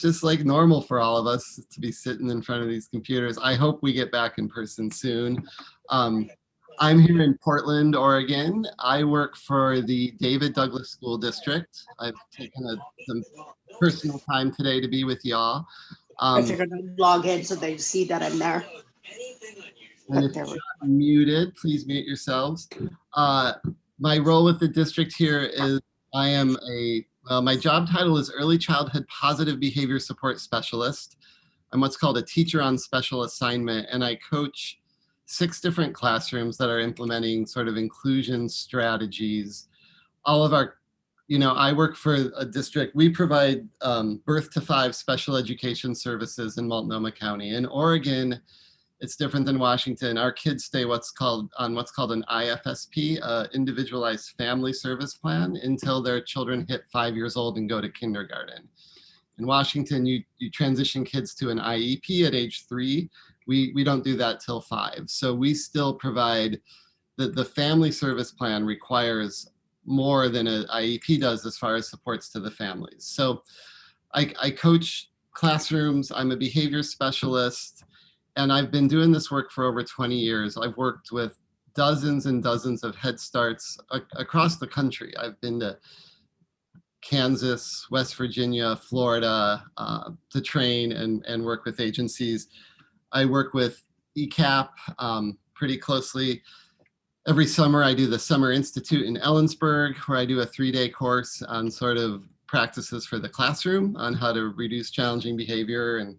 just like normal for all of us to be sitting in front of these computers. I hope we get back in person soon. Um, I'm here in Portland, Oregon. I work for the David Douglas School District. I've taken some personal time today to be with y'all. If Um, you're gonna log in so they see that I'm there. and if you're muted, please mute yourselves. Uh, my role with the district here is I am my job title is Early Childhood Positive Behavior Support Specialist. I'm what's called a teacher on special assignment, and I coach 6 different classrooms that are implementing sort of inclusion strategies. All of our, I work for a district. We provide birth to 5 special education services in Multnomah County. In Oregon, it's different than Washington. Our kids stay what's called an IFSP, individualized family service plan, until their children hit 5 years old and go to kindergarten. In Washington, you transition kids to an IEP at age 3. We don't do that till 5. So we still provide the family service plan requires more than an IEP does as far as supports to the families. So I coach classrooms. I'm a behavior specialist, and I've been doing this work for over 20 years. I've worked with dozens and dozens of Head Starts across the country. I've been to Kansas, West Virginia, Florida to train and work with agencies. I work with ECAP pretty closely. Every summer I do the Summer Institute in Ellensburg, where I do a 3-day course on sort of practices for the classroom on how to reduce challenging behavior and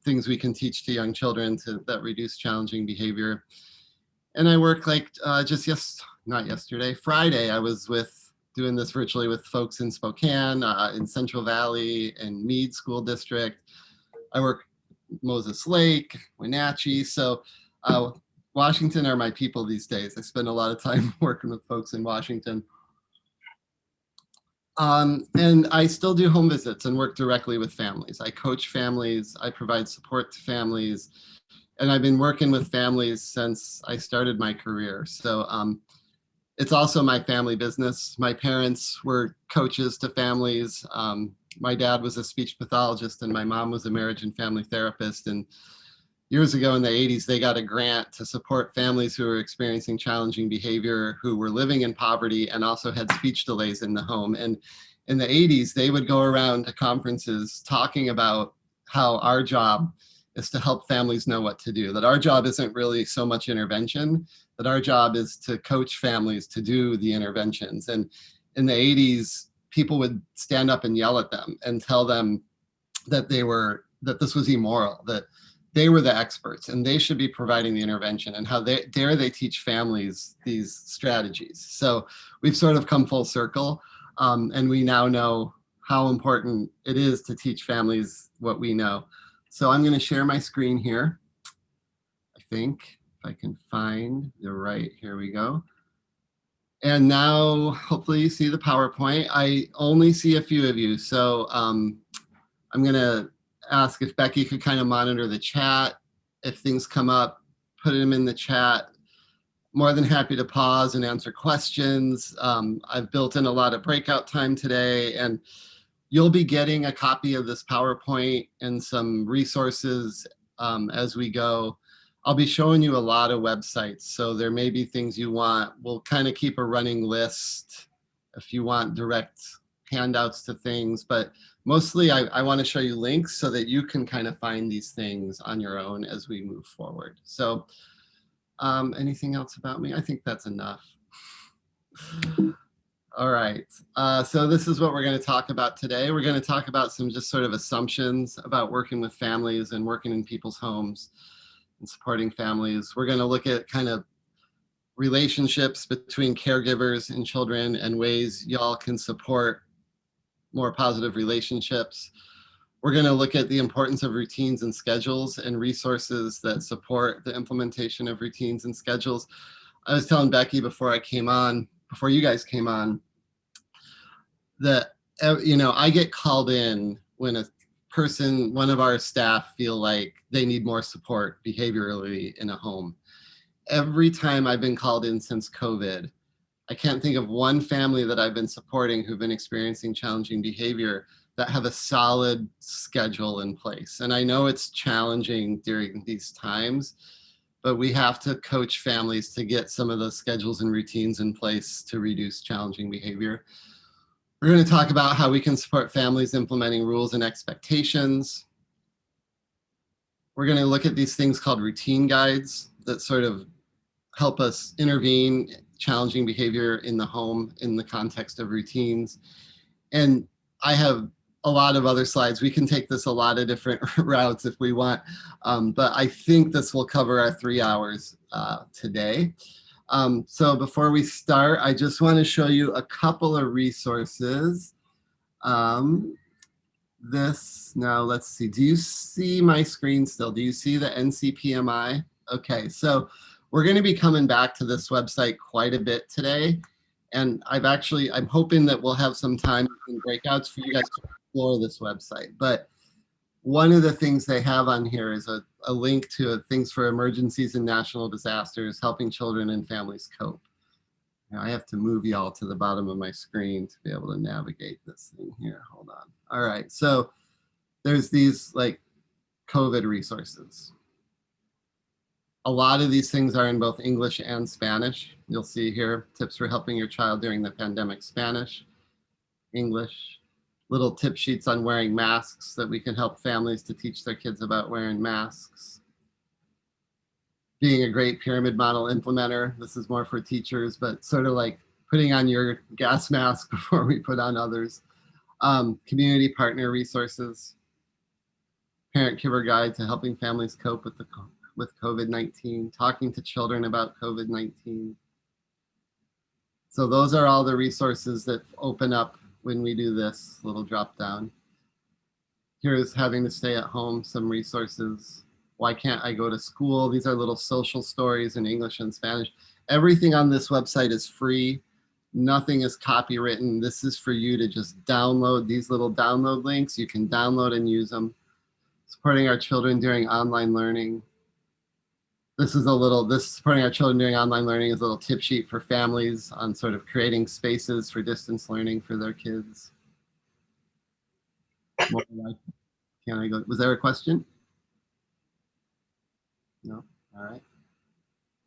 things we can teach to young children that reduce challenging behavior. And I work Friday, I was doing this virtually with folks in Spokane, in Central Valley, and Meade School District. I work Moses Lake, Wenatchee. So Washington are my people these days. I spend a lot of time working with folks in Washington. And I still do home visits and work directly with families. I coach families, I provide support to families, and I've been working with families since I started my career. So it's also my family business. My parents were coaches to families. My dad was a speech pathologist and my mom was a marriage and family therapist. And years ago in the 80s, they got a grant to support families who were experiencing challenging behavior, who were living in poverty and also had speech delays in the home. And in the 80s, they would go around to conferences talking about how our job is to help families know what to do, that our job isn't really so much intervention, that our job is to coach families to do the interventions. And in the 80s, people would stand up and yell at them and tell them that this was immoral, that they were the experts and they should be providing the intervention, and how they teach families these strategies. So we've sort of come full circle, and we now know how important it is to teach families what we know. So I'm going to share my screen here. I think if I can find here we go. And now hopefully you see the PowerPoint. I only see a few of you. So I'm going to ask if Becky could kind of monitor the chat. If things come up, put them in the chat. More than happy to pause and answer questions. I've built in a lot of breakout time today, and you'll be getting a copy of this PowerPoint and some resources as we go. I'll be showing you a lot of websites, so there may be things you want. We'll kind of keep a running list if you want direct handouts to things, but mostly I want to show you links so that you can kind of find these things on your own as we move forward. So anything else about me? I think that's enough. All right, so this is what we're going to talk about today. We're going to talk about some just sort of assumptions about working with families and working in people's homes and supporting families. We're going to look at kind of relationships between caregivers and children and ways y'all can support more positive relationships. We're going to look at the importance of routines and schedules and resources that support the implementation of routines and schedules. I was telling Becky before you guys came on, that I get called in when one of our staff feel like they need more support behaviorally in a home. Every time I've been called in since COVID, I can't think of one family that I've been supporting who've been experiencing challenging behavior that have a solid schedule in place. And I know it's challenging during these times, but we have to coach families to get some of those schedules and routines in place to reduce challenging behavior. We're going to talk about how we can support families implementing rules and expectations. We're going to look at these things called routine guides that sort of help us intervene challenging behavior in the home in the context of routines. And I have a lot of other slides. We can take this a lot of different routes if we want, but I think this will cover our 3 hours today. So before we start, I just want to show you a couple of resources. Now let's see, do you see my screen still? Do you see the NCPMI? Okay, so we're going to be coming back to this website quite a bit today. And I'm hoping that we'll have some time in breakouts for you guys to explore this website. But one of the things they have on here is a link to things for emergencies and national disasters, helping children and families cope. Now I have to move y'all to the bottom of my screen to be able to navigate this thing here. Hold on. All right, so there's these like COVID resources. A lot of these things are in both English and Spanish. You'll see here, tips for helping your child during the pandemic, Spanish, English, little tip sheets on wearing masks that we can help families to teach their kids about wearing masks. Being a great pyramid model implementer. This is more for teachers, but sort of like putting on your gas mask before we put on others. Community partner resources. Parent giver guide to helping families cope with COVID-19, talking to children about COVID-19. So those are all the resources that open up when we do this little drop down. Here's having to stay at home, some resources. Why can't I go to school? These are little social stories in English and Spanish. Everything on this website is free. Nothing is copywritten. This is for you to just download these little download links. You can download and use them. Supporting our children during online learning. This supporting our children during online learning is a little tip sheet for families on sort of creating spaces for distance learning for their kids. Can I go? Was there a question? No? All right.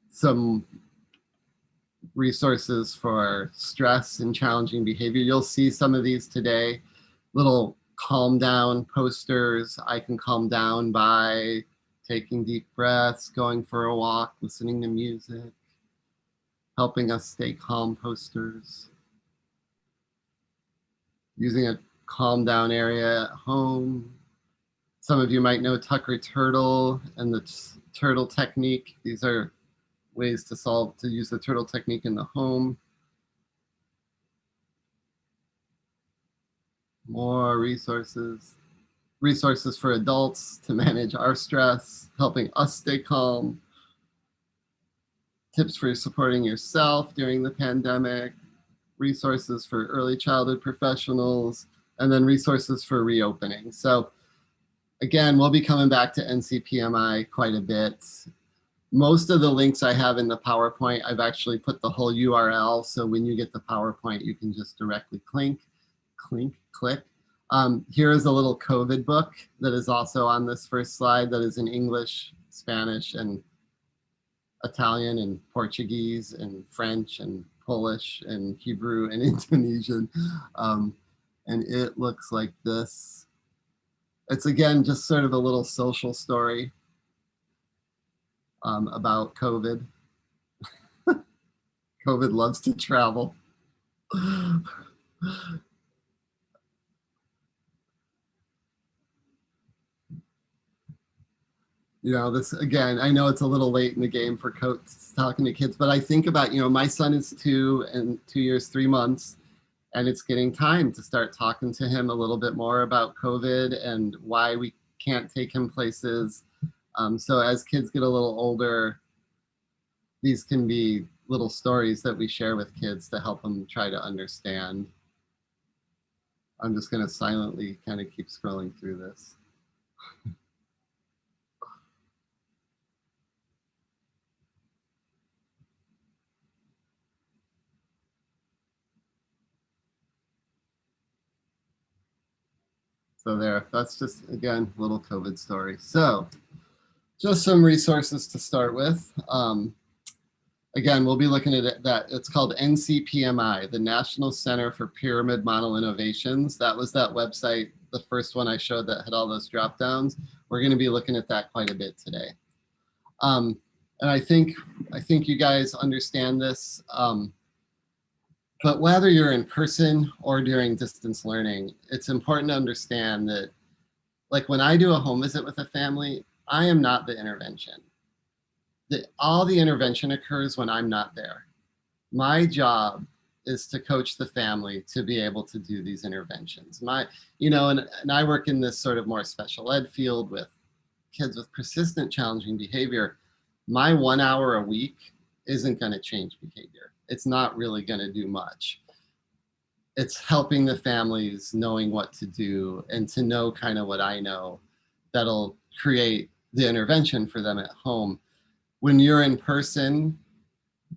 Some resources for stress and challenging behavior. You'll see some of these today. Little calm down posters. I can calm down by taking deep breaths, going for a walk, listening to music, helping us stay calm posters. Using a calm down area at home. Some of you might know Tucker Turtle and the turtle technique. These are ways to use the turtle technique in the home. More resources. Resources for adults to manage our stress, helping us stay calm. Tips for supporting yourself during the pandemic. Resources for early childhood professionals, and then resources for reopening. So again, we'll be coming back to NCPMI quite a bit. Most of the links I have in the PowerPoint, I've actually put the whole URL. So when you get the PowerPoint, you can just directly click. Here is a little COVID book that is also on this first slide that is in English, Spanish, and Italian, and Portuguese, and French, and Polish, and Hebrew, and Indonesian. And it looks like this. It's again, just sort of a little social story about COVID. COVID loves to travel. You know, this again, I know it's a little late in the game for talking to kids, but I think about, my son is 2 and 2 years, 3 months, and it's getting time to start talking to him a little bit more about COVID and why we can't take him places. So as kids get a little older, these can be little stories that we share with kids to help them try to understand. I'm just going to silently kind of keep scrolling through this. So there, that's just, again, a little COVID story. So just some resources to start with. Again, we'll be looking at that. It's called NCPMI, the National Center for Pyramid Model Innovations. That was that website, the first one I showed that had all those drop downs. We're going to be looking at that quite a bit today. And I think you guys understand this. But whether you're in person or during distance learning, it's important to understand that, like when I do a home visit with a family, I am not the intervention. All the intervention occurs when I'm not there. My job is to coach the family to be able to do these interventions. And I work in this sort of more special ed field with kids with persistent challenging behavior. My 1 hour a week isn't going to change behavior. It's not really going to do much. It's helping the families knowing what to do and to know kind of what I know that'll create the intervention for them at home. When you're in person,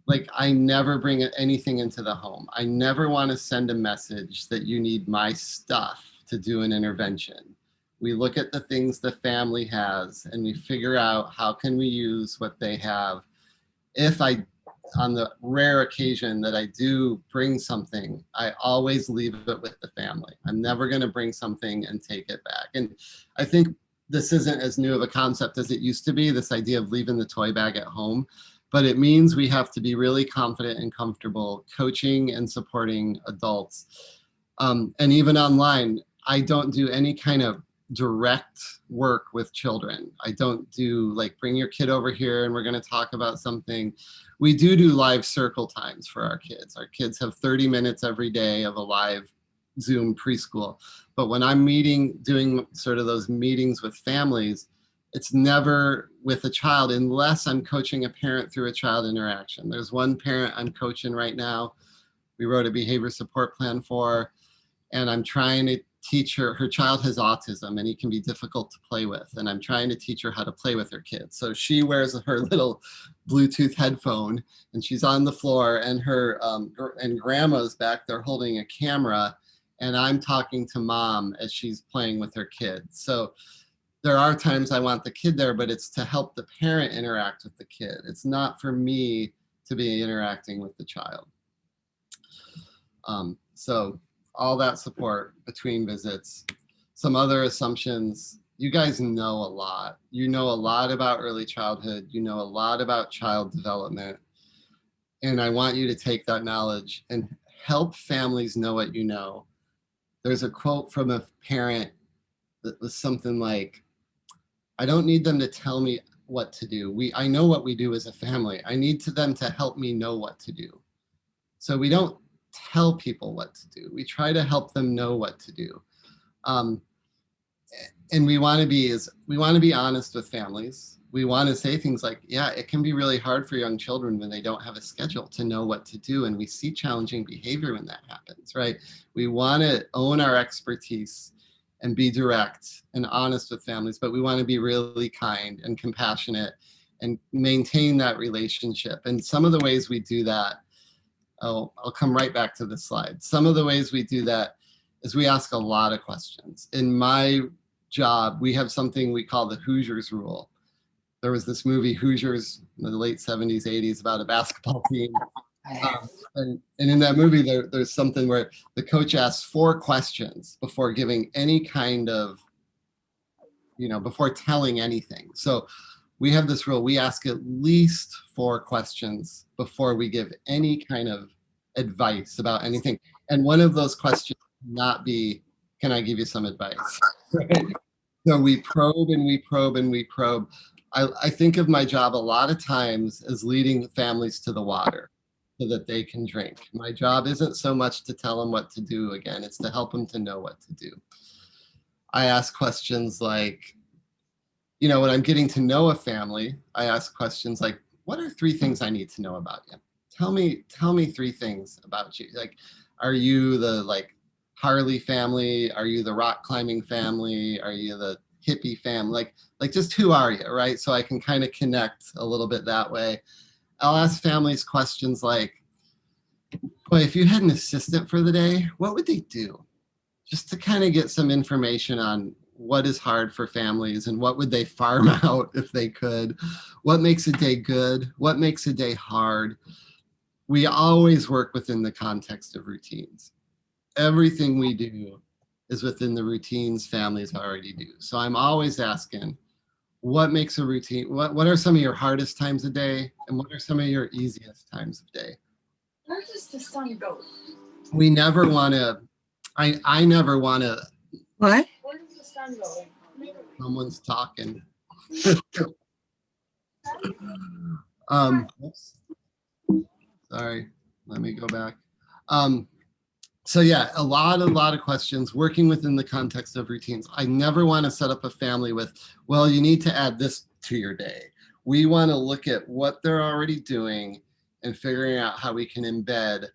like I never bring anything into the home. I never want to send a message that you need my stuff to do an intervention. We look at the things the family has and we figure out how can we use what they have. On the rare occasion that I do bring something, I always leave it with the family. I'm never going to bring something and take it back. And I think this isn't as new of a concept as it used to be, this idea of leaving the toy bag at home, but it means we have to be really confident and comfortable coaching and supporting adults. And even online, I don't do any kind of direct work with children. I don't do like, bring your kid over here and we're going to talk about something. We do live circle times for our kids. Our kids have 30 minutes every day of a live Zoom preschool. But when I'm doing sort of those meetings with families, it's never with a child unless I'm coaching a parent through a child interaction. There's one parent I'm coaching right now. We wrote a behavior support plan for, and I'm trying to teach her child has autism and he can be difficult to play with. And I'm trying to teach her how to play with her kids. So she wears her little Bluetooth headphone and she's on the floor and her and grandma's back there holding a camera. And I'm talking to mom as she's playing with her kids. So there are times I want the kid there, but it's to help the parent interact with the kid. It's not for me to be interacting with the child. So all that support between visits. Some other assumptions, you guys know a lot. You know a lot about early childhood. You know a lot about child development. And I want you to take that knowledge and help families know what you know. There's a quote from a parent that was something like, I don't need them to tell me what to do. I know what we do as a family. I need them to help me know what to do. So we don't tell people what to do. We try to help them know what to do. And we want to be honest with families. We want to say things like, yeah, it can be really hard for young children when they don't have a schedule to know what to do. And we see challenging behavior when that happens, right? We want to own our expertise and be direct and honest with families, but we want to be really kind and compassionate and maintain that relationship. And some of the ways we do that, I'll come right back to this slide. Some of the ways we do that is we ask a lot of questions. In my job, we have something we call the Hoosiers rule. There was this movie Hoosiers in the late 70s, 80s about a basketball team. And in that movie, there's something where the coach asks 4 questions before giving any kind of, before telling anything. So we have this rule, we ask at least 4 questions before we give any kind of advice about anything. And one of those questions not be, can I give you some advice? Right? So we probe and we probe and we probe. I think of my job a lot of times as leading families to the water so that they can drink. My job isn't so much to tell them what to do again, it's to help them to know what to do. I ask questions like, when I'm getting to know a family, I ask questions like, what are 3 things I need to know about you? Tell me 3 things about you. Like, are you the Harley family? Are you the rock climbing family? Are you the hippie family? Like just who are you, right? So I can kind of connect a little bit that way. I'll ask families questions like, boy, if you had an assistant for the day, what would they do? just to kind of get some information on what is hard for families and what would they farm out if they could, what makes a day good, what makes a day hard. We always work within the context of routines. Everything we do is within the routines families already do. So I'm always asking, what makes a routine? What are some of your hardest times of day? And what are some of your easiest times of day? Where does the sun go? We never want to, I never want to, What? Where does the sun go? someone's talking. Oops. Sorry, let me go back. So yeah, a lot of questions working within the context of routines. I never want to set up a family with, well, you need to add this to your day. We want to look at what they're already doing and figuring out how we can embed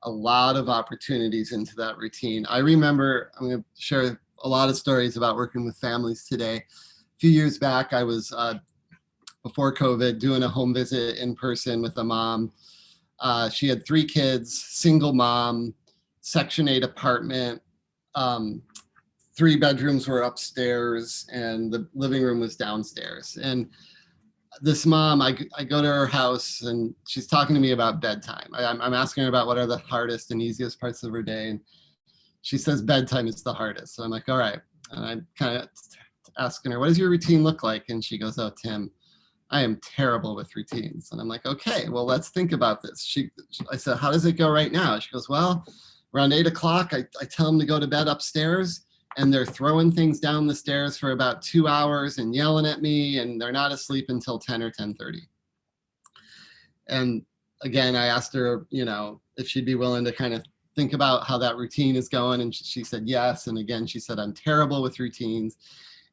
a lot of opportunities into that routine. I remember, I'm going to share a lot of stories about working with families today. A few years back, I was, before COVID, doing a home visit in person with a mom. She had 3 kids, single mom, Section 8 apartment. 3 bedrooms were upstairs and the living room was downstairs. And this mom, I go to her house and she's talking to me about bedtime. I'm asking her about what are the hardest and easiest parts of her day. And she says bedtime is the hardest. So I'm like, all right. And I'm kind of asking her, what does your routine look like? And she goes, oh, Tim, I am terrible with routines. And I'm like, okay, well, let's think about this. I said, how does it go right now? She goes, well, around 8 o'clock, I tell them to go to bed upstairs and they're throwing things down the stairs for about 2 hours and yelling at me and they're not asleep until 10 or 10:30. And again, I asked her, if she'd be willing to kind of think about how that routine is going. And she said, yes. And again, she said, I'm terrible with routines.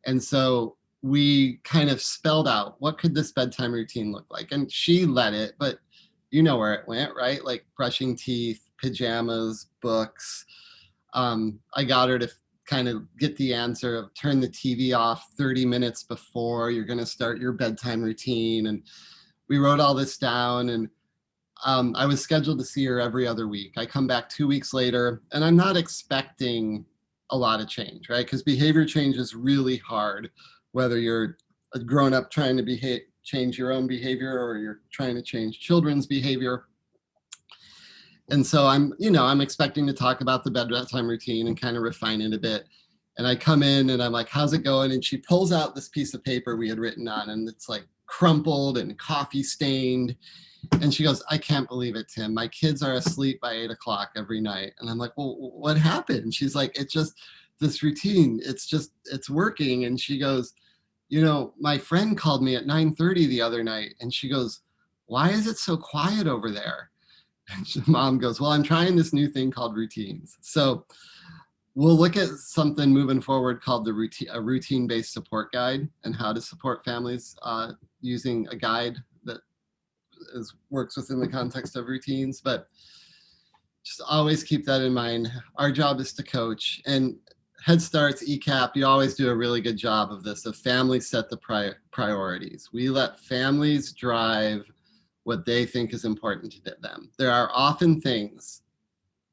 And so we kind of spelled out what could this bedtime routine look like. And she led it, but you know where it went, right? Like brushing teeth, pajamas, books. I got her to kind of get the answer of turn the TV off 30 minutes before you're going to start your bedtime routine. And we wrote all this down and I was scheduled to see her every other week. I come back 2 weeks later and I'm not expecting a lot of change, right? Because behavior change is really hard, whether you're a grown up trying to change your own behavior or you're trying to change children's behavior. And so I'm expecting to talk about the bedtime routine and kind of refine it a bit. And I come in and I'm like, how's it going? And she pulls out this piece of paper we had written on and it's like crumpled and coffee stained. And she goes, I can't believe it, Tim. My kids are asleep by 8 o'clock every night. And I'm like, well, what happened? And she's like, it's just this routine. It's working. And she goes, my friend called me at 9:30 the other night. And she goes, why is it so quiet over there? And mom goes, well, I'm trying this new thing called routines. So we'll look at something moving forward called a routine-based support guide and how to support families using a guide that works within the context of routines. But just always keep that in mind. Our job is to coach. And Head Start's ECAP, you always do a really good job of this, of families set the priorities. We let families drive what they think is important to them. There are often things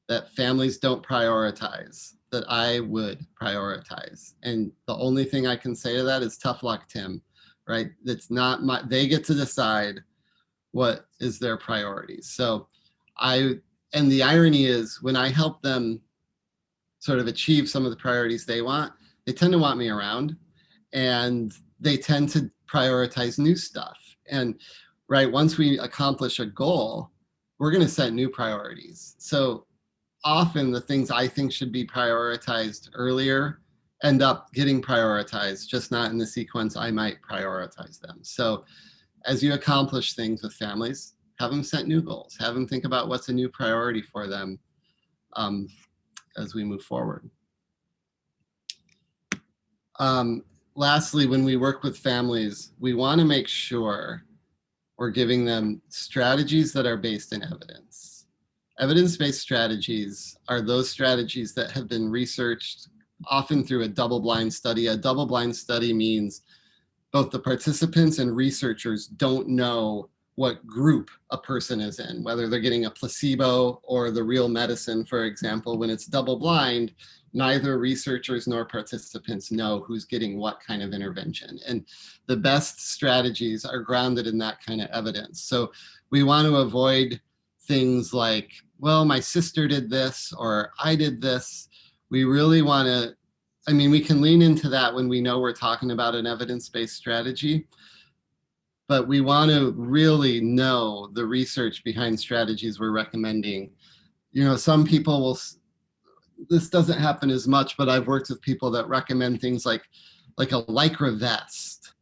that families don't prioritize that I would prioritize. And the only thing I can say to that is tough luck, Tim, right? It's not they get to decide what is their priorities. So and the irony is when I help them sort of achieve some of the priorities they want, they tend to want me around and they tend to prioritize new stuff. And right, once we accomplish a goal, we're going to set new priorities. So often the things I think should be prioritized earlier end up getting prioritized, just not in the sequence I might prioritize them. So as you accomplish things with families, have them set new goals, have them think about what's a new priority for them as we move forward. Lastly, when we work with families, we want to make sure we're giving them strategies that are based in evidence. Evidence-based strategies are those strategies that have been researched often through a double-blind study. A double-blind study means both the participants and researchers don't know what group a person is in, whether they're getting a placebo or the real medicine. For example, when it's double blind, neither researchers nor participants know who's getting what kind of intervention. And the best strategies are grounded in that kind of evidence. So we want to avoid things like, well, my sister did this or I did this. We really want to, I mean, we can lean into that when we know we're talking about an evidence-based strategy, but we want to really know the research behind strategies we're recommending. You know, some people will, this doesn't happen as much, but I've worked with people that recommend things like a Lycra vest,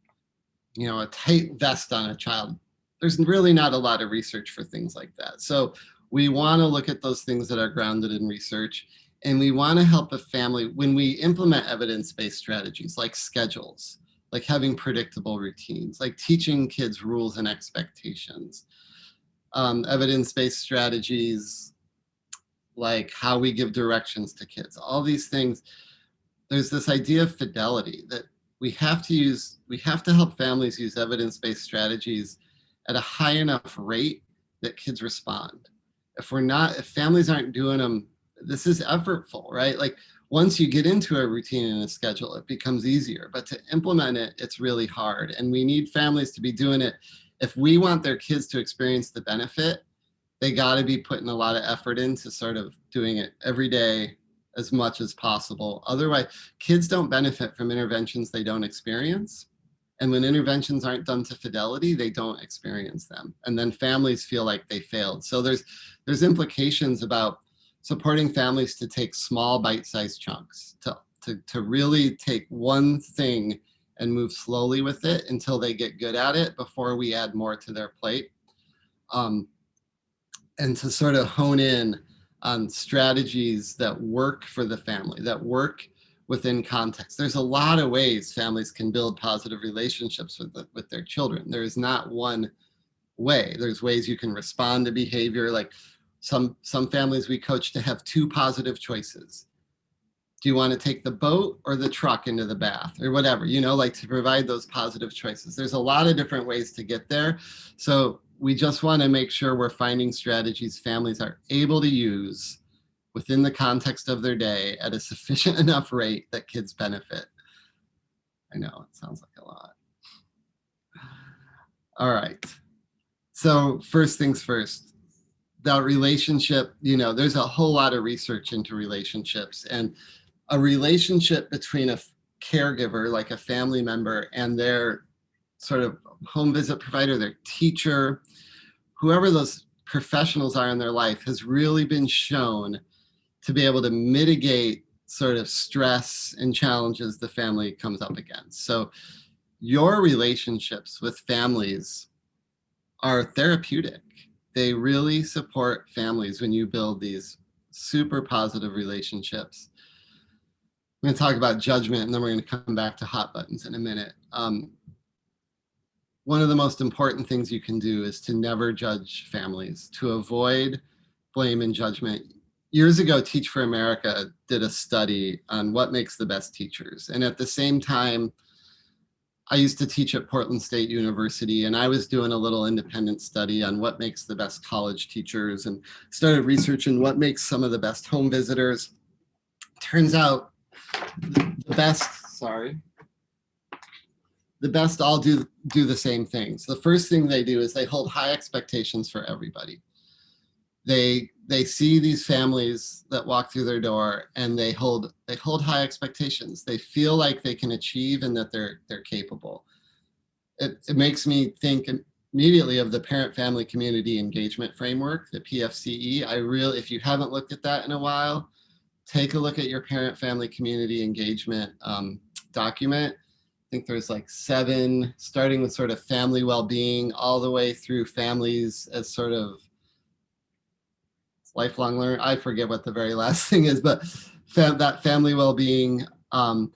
you know, a tight vest on a child. There's really not a lot of research for things like that. So we want to look at those things that are grounded in research, and we want to help a family when we implement evidence-based strategies like schedules, like having predictable routines, like teaching kids rules and expectations. Evidence-based strategies like how we give directions to kids, all these things. There's this idea of fidelity that we have to help families use evidence-based strategies at a high enough rate that kids respond. If families aren't doing them, this is effortful, right? Like once you get into a routine and a schedule, it becomes easier, but to implement it, it's really hard. And we need families to be doing it. If we want their kids to experience the benefit, they got to be putting a lot of effort into sort of doing it every day as much as possible. Otherwise, kids don't benefit from interventions they don't experience. And when interventions aren't done to fidelity, they don't experience them. And then families feel like they failed. So there's implications about supporting families to take small bite-sized chunks, to really take one thing and move slowly with it until they get good at it before we add more to their plate. And to sort of hone in on strategies that work for the family, that work within context. There's a lot of ways families can build positive relationships with their children. There is not one way. There's ways you can respond to behavior. Like some families we coach to have two positive choices. Do you want to take the boat or the truck into the bath or whatever, you know, like to provide those positive choices. There's a lot of different ways to get there. So we just want to make sure we're finding strategies families are able to use within the context of their day at a sufficient enough rate that kids benefit. I know it sounds like a lot. All right. So first things first, the relationship, you know, there's a whole lot of research into relationships, and a relationship between a caregiver, like a family member, and their sort of home visit provider, their teacher, whoever those professionals are in their life, has really been shown to be able to mitigate sort of stress and challenges the family comes up against. So your relationships with families are therapeutic. They really support families when you build these super positive relationships. I'm going to talk about judgment, and then we're going to come back to hot buttons in a minute. One of the most important things you can do is to never judge families, to avoid blame and judgment. Years ago, Teach for America did a study on what makes the best teachers. And at the same time, I used to teach at Portland State University, and I was doing a little independent study on what makes the best college teachers and started researching what makes some of the best home visitors. Turns out the best all do the same things. The first thing they do is they hold high expectations for everybody. They see these families that walk through their door, and they hold high expectations. They feel like they can achieve and that they're capable. It makes me think immediately of the Parent Family Community Engagement Framework, the PFCE. If you haven't looked at that in a while, take a look at your Parent Family Community Engagement document. I think there's like 7, starting with sort of family well-being, all the way through families as sort of lifelong learner. I forget what the very last thing is, but that family well-being. I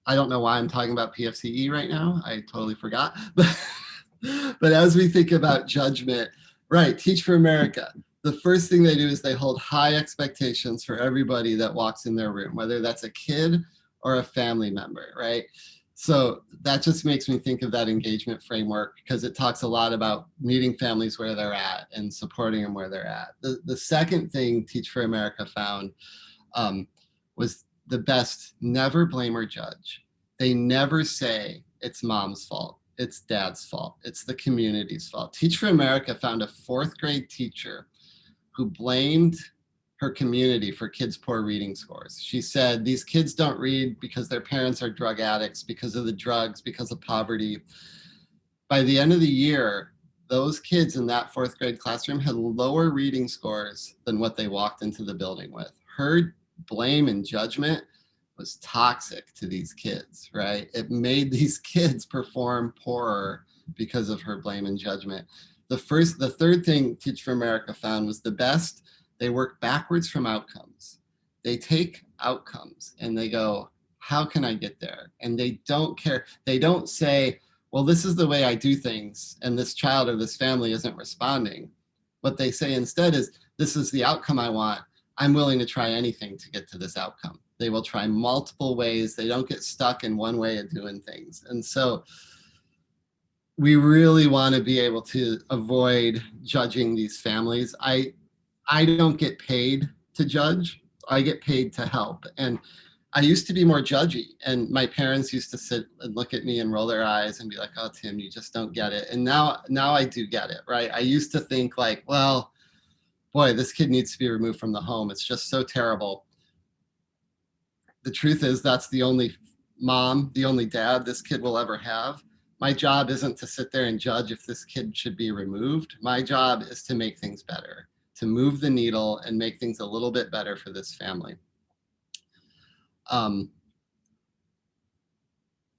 don't know why I'm talking about PFCE right now. I totally forgot. But as we think about judgment, right, Teach for America, the first thing they do is they hold high expectations for everybody that walks in their room, whether that's a kid or a family member, right? So that just makes me think of that engagement framework because it talks a lot about meeting families where they're at and supporting them where they're at. The second thing Teach for America found was the best: never blame or judge. They never say it's mom's fault, it's dad's fault, it's the community's fault. Teach for America found a 4th grade teacher who blamed her community for kids' poor reading scores. She said, these kids don't read because their parents are drug addicts, because of the drugs, because of poverty. By the end of the year, those kids in that 4th grade classroom had lower reading scores than what they walked into the building with. Her blame and judgment was toxic to these kids, right? It made these kids perform poorer because of her blame and judgment. The third thing Teach for America found was the best: they work backwards from outcomes. They take outcomes and they go, how can I get there? And they don't care. They don't say, well, this is the way I do things and this child or this family isn't responding. What they say instead is, this is the outcome I want. I'm willing to try anything to get to this outcome. They will try multiple ways. They don't get stuck in one way of doing things. And so we really want to be able to avoid judging these families. I don't get paid to judge. I get paid to help. And I used to be more judgy, and my parents used to sit and look at me and roll their eyes and be like, oh, Tim, you just don't get it. And now I do get it, right? I used to think like, well, boy, this kid needs to be removed from the home. It's just so terrible. The truth is that's the only mom, the only dad this kid will ever have. My job isn't to sit there and judge if this kid should be removed. My job is to make things better, to move the needle and make things a little bit better for this family.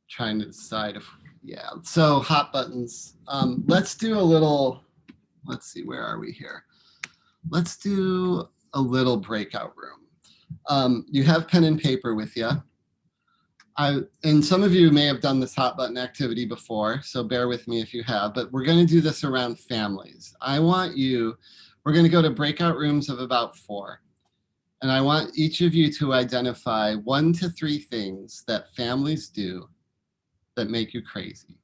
Trying to decide if, yeah, so hot buttons. Let's do a little, let's see, where are we here? Let's do a little breakout room. You have pen and paper with you. And some of you may have done this hot button activity before, so bear with me if you have, but we're going to do this around families. We're going to go to breakout rooms of about 4. And I want each of you to identify 1 to 3 things that families do that make you crazy.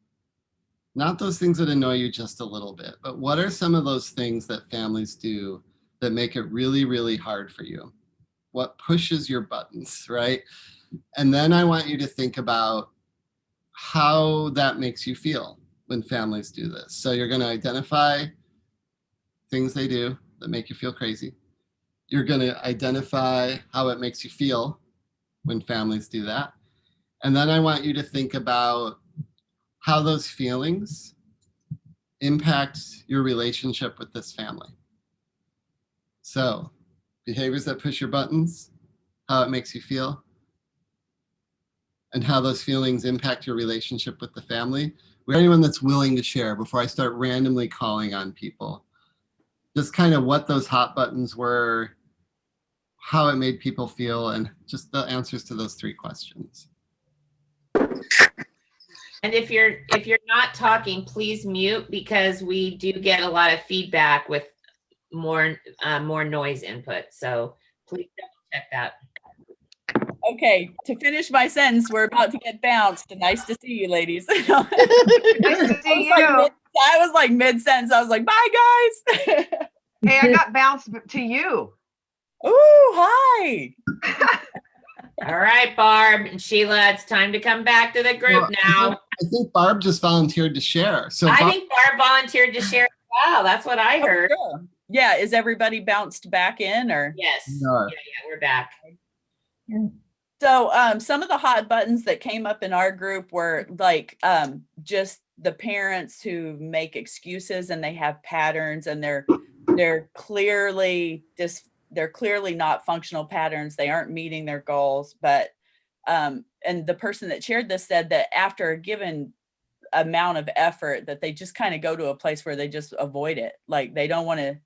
Not those things that annoy you just a little bit, but what are some of those things that families do that make it really, really hard for you? What pushes your buttons, right? And then I want you to think about how that makes you feel when families do this. So you're going to identify things they do that make you feel crazy. You're going to identify how it makes you feel when families do that. And then I want you to think about how those feelings impact your relationship with this family. So, behaviors that push your buttons, how it makes you feel, and how those feelings impact your relationship with the family. Anyone that's willing to share before I start randomly calling on people, just kind of what those hot buttons were, how it made people feel, and just the answers to those 3 questions. And if you're not talking, please mute, because we do get a lot of feedback with more noise input. So please double check that. Okay, to finish my sentence, we're about to get bounced. Nice to see you, ladies. Nice to see you. I was like mid-sentence. I was like, bye, guys. Hey, I got bounced to you. Ooh, hi. All right, Barb and Sheila, it's time to come back to the group now. I think Barb just volunteered to share. So I think Barb volunteered to share as well. That's what I heard. Oh, sure. Yeah, is everybody bounced back in, or? Yes. No. Yeah, we're back. So some of the hot buttons that came up in our group were like just the parents who make excuses and they have patterns, and they're clearly not functional patterns. They aren't meeting their goals. But and the person that shared this said that after a given amount of effort, that they just kind of go to a place where they just avoid it. Like they don't want to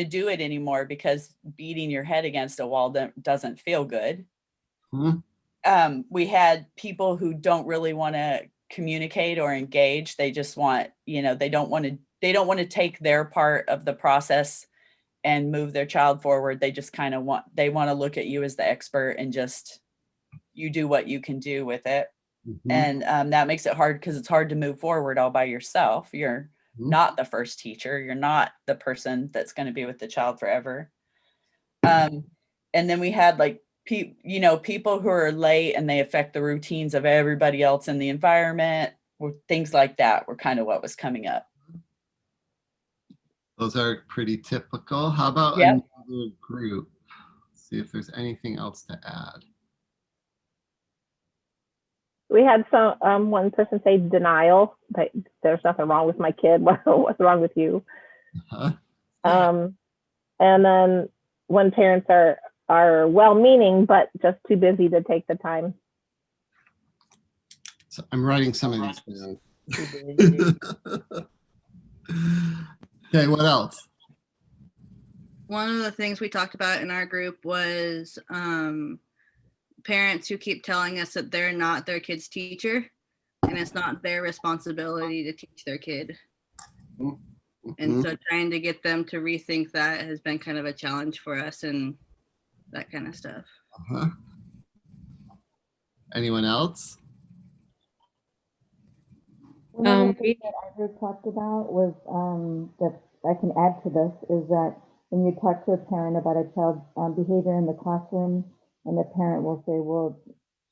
do it anymore because beating your head against a wall doesn't feel good. Mm-hmm. We had people who don't really want to communicate or engage. They just want, they don't want to take their part of the process and move their child forward. They just want to look at you as the expert and just you do what you can do with it. Mhm. And that makes it hard because it's hard to move forward all by yourself. You're Mhm. not the first teacher. You're not the person that's going to be with the child forever. And then we had like people who are late and they affect the routines of everybody else in the environment, or things like that were kind of what was coming up. Those are pretty typical. How about Yep. another group? See if there's anything else to add. We had one person say denial, like there's nothing wrong with my kid. What's wrong with you? Huh? And then when parents are well-meaning but just too busy to take the time. So I'm writing some of these down. Okay, what else? One of the things we talked about in our group was parents who keep telling us that they're not their kid's teacher and it's not their responsibility to teach their kid. And so trying to get them to rethink that has been kind of a challenge for us and that kind of stuff. Uh-huh. Anyone else? One of the things that our group talked about was that I can add to this is that when you talk to a parent about a child's behavior in the classroom, and the parent will say, well,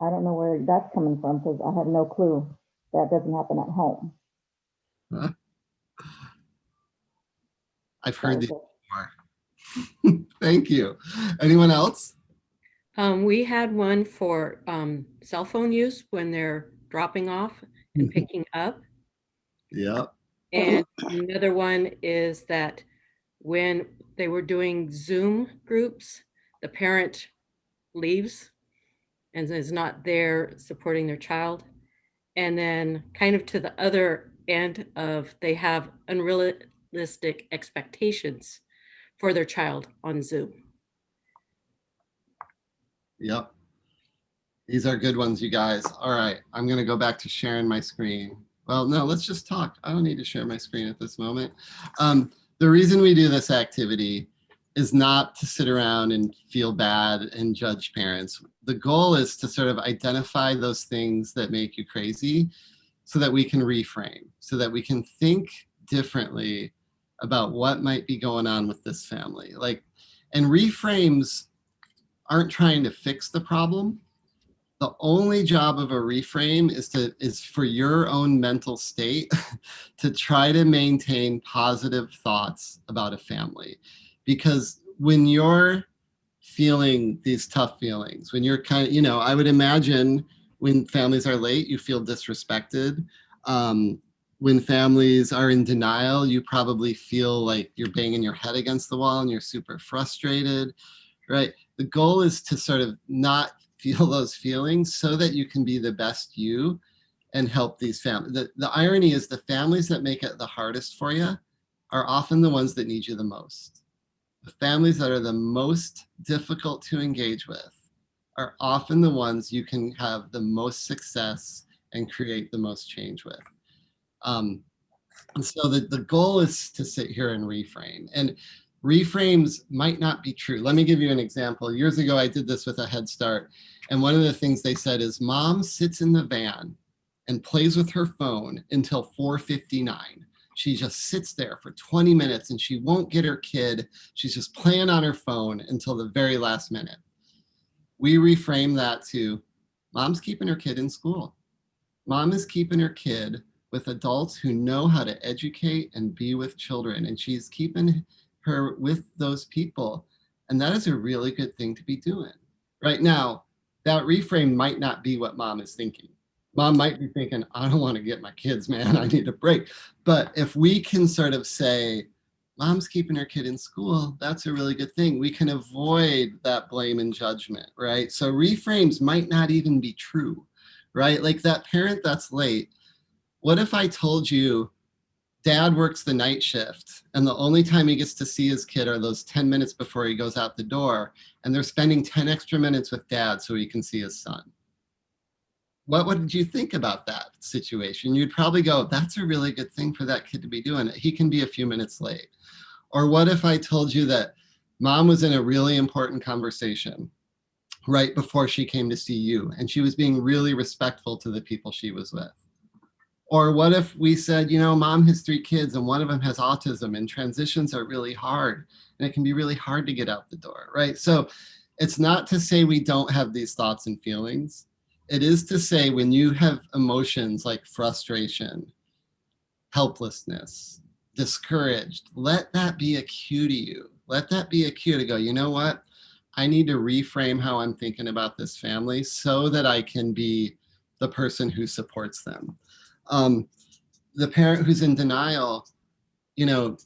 I don't know where that's coming from because I have no clue. That doesn't happen at home. Huh? I've heard these before. Thank you. Anyone else? We had one for cell phone use when they're dropping off and picking up. Yep. And another one is that when they were doing Zoom groups, the parent leaves and is not there supporting their child. And then kind of to the other end of they have unrealistic expectations for their child on Zoom. Yep. These are good ones, you guys. All right, I'm going to go back to sharing my screen. Well, no, let's just talk. I don't need to share my screen at this moment. The reason we do this activity is not to sit around and feel bad and judge parents. The goal is to sort of identify those things that make you crazy so that we can reframe, so that we can think differently about what might be going on with this family. And reframes aren't trying to fix the problem. The only job of a reframe is for your own mental state to try to maintain positive thoughts about a family. Because when you're feeling these tough feelings, when you're I would imagine when families are late, you feel disrespected. When families are in denial, you probably feel like you're banging your head against the wall and you're super frustrated, right? The goal is to sort of not feel those feelings so that you can be the best you and help these families. The irony is the families that make it the hardest for you are often the ones that need you the most. The families that are the most difficult to engage with are often the ones you can have the most success and create the most change with. And so the goal is to sit here and reframe. And reframes might not be true. Let me give you an example. Years ago, I did this with a Head Start. And one of the things they said is mom sits in the van and plays with her phone until 4:59. She just sits there for 20 minutes and she won't get her kid. She's just playing on her phone until the very last minute. We reframe that to mom's keeping her kid in school. Mom is keeping her kid with adults who know how to educate and be with children. And she's keeping her with those people. And that is a really good thing to be doing. Right now, that reframe might not be what mom is thinking. Mom might be thinking, I don't want to get my kids, man, I need a break. But if we can sort of say, mom's keeping her kid in school, that's a really good thing. We can avoid that blame and judgment, right? So reframes might not even be true, right? Like that parent that's late. What if I told you dad works the night shift and the only time he gets to see his kid are those 10 minutes before he goes out the door, and they're spending 10 extra minutes with dad so he can see his son? What would you think about that situation? You'd probably go, that's a really good thing for that kid to be doing. He can be a few minutes late. Or what if I told you that mom was in a really important conversation right before she came to see you, and she was being really respectful to the people she was with? Or what if we said, you know, mom has 3 kids and one of them has autism, and transitions are really hard, and it can be really hard to get out the door, right? So it's not to say we don't have these thoughts and feelings. It is to say when you have emotions like frustration, helplessness, discouraged, let that be a cue to you. Let that be a cue to go, you know what? I need to reframe how I'm thinking about this family so that I can be the person who supports them. The parent who's in denial, you know,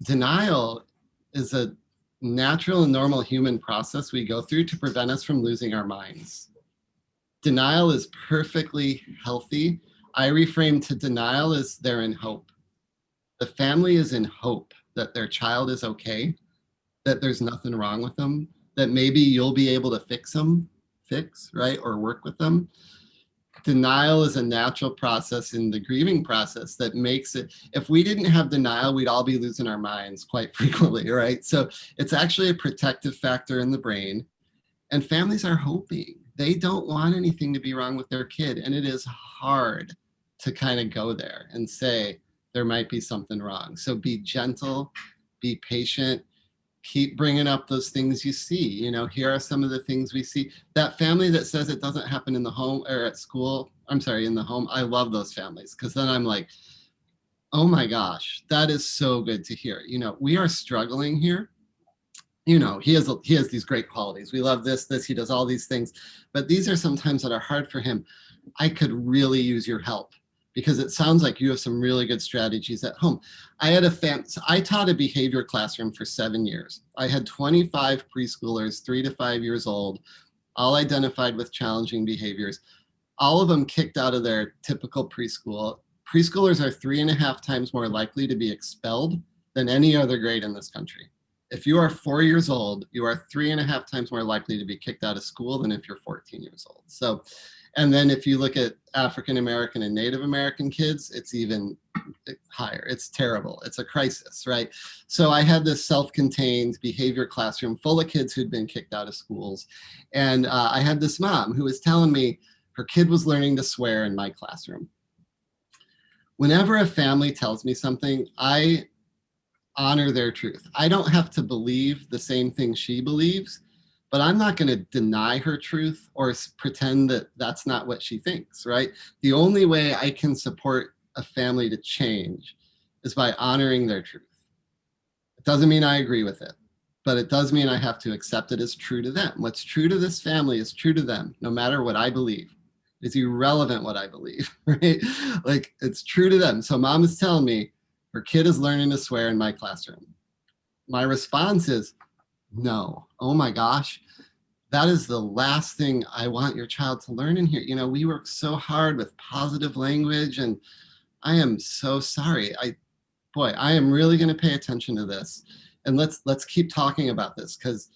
denial is a natural and normal human process we go through to prevent us from losing our minds. Denial is perfectly healthy. I reframe to denial as they're in hope. The family is in hope that their child is okay, that there's nothing wrong with them, that maybe you'll be able to fix, right? Or work with them. Denial is a natural process in the grieving process that makes it, if we didn't have denial, we'd all be losing our minds quite frequently, right? So it's actually a protective factor in the brain. And families are hoping. They don't want anything to be wrong with their kid. And it is hard to kind of go there and say, there might be something wrong. So be gentle, be patient, keep bringing up those things you see. You know, here are some of the things we see. That family that says it doesn't happen in the home or at school, I'm sorry, in the home, I love those families, because then I'm like, oh my gosh, that is so good to hear. You know, we are struggling here. You know, he has these great qualities. We love this, he does all these things, but these are sometimes that are hard for him. I could really use your help, because it sounds like you have some really good strategies at home. I taught a behavior classroom for 7 years. I had 25 preschoolers, 3 to 5 years old, all identified with challenging behaviors. All of them kicked out of their typical preschool. Preschoolers are 3.5 times more likely to be expelled than any other grade in this country. If you are 4 years old, you are 3.5 times more likely to be kicked out of school than if you're 14 years old. So, and then if you look at African American and Native American kids, it's even higher. It's terrible. It's a crisis, right? So I had this self-contained behavior classroom full of kids who'd been kicked out of schools. And I had this mom who was telling me her kid was learning to swear in my classroom. Whenever a family tells me something, I honor their truth. I don't have to believe the same thing she believes, but I'm not going to deny her truth or pretend that that's not what she thinks, right? The only way I can support a family to change is by honoring their truth. It doesn't mean I agree with it, but it does mean I have to accept it as true to them. What's true to this family is true to them, no matter what I believe. It's irrelevant what I believe, right? Like, it's true to them. So mom is telling me her kid is learning to swear in my classroom. My response is, no. Oh my gosh, that is the last thing I want your child to learn in here. You know, we work so hard with positive language, and I am so sorry. I am really going to pay attention to this, and let's keep talking about this, because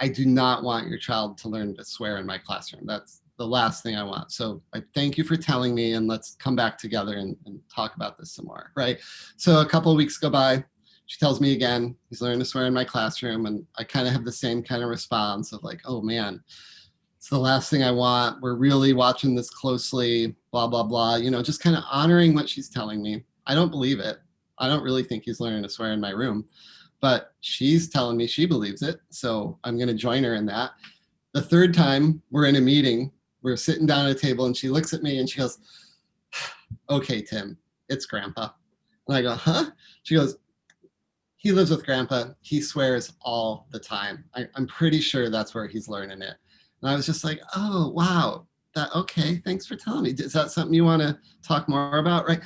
I do not want your child to learn to swear in my classroom. That's the last thing I want. So I thank you for telling me, and let's come back together and talk about this some more, right? So a couple of weeks go by. She tells me again, he's learning to swear in my classroom. And I kind of have the same kind of response of like, oh man, it's the last thing I want. We're really watching this closely, blah, blah, blah. You know, just kind of honoring what she's telling me. I don't believe it. I don't really think he's learning to swear in my room, but she's telling me she believes it. So I'm going to join her in that. The third time we're in a meeting, we're sitting down at a table, and she looks at me and she goes, okay, Tim, it's grandpa. And I go, huh? She goes, he lives with grandpa. He swears all the time. I'm pretty sure that's where he's learning it. And I was just like, oh, wow. Okay, thanks for telling me. Is that something you want to talk more about, right?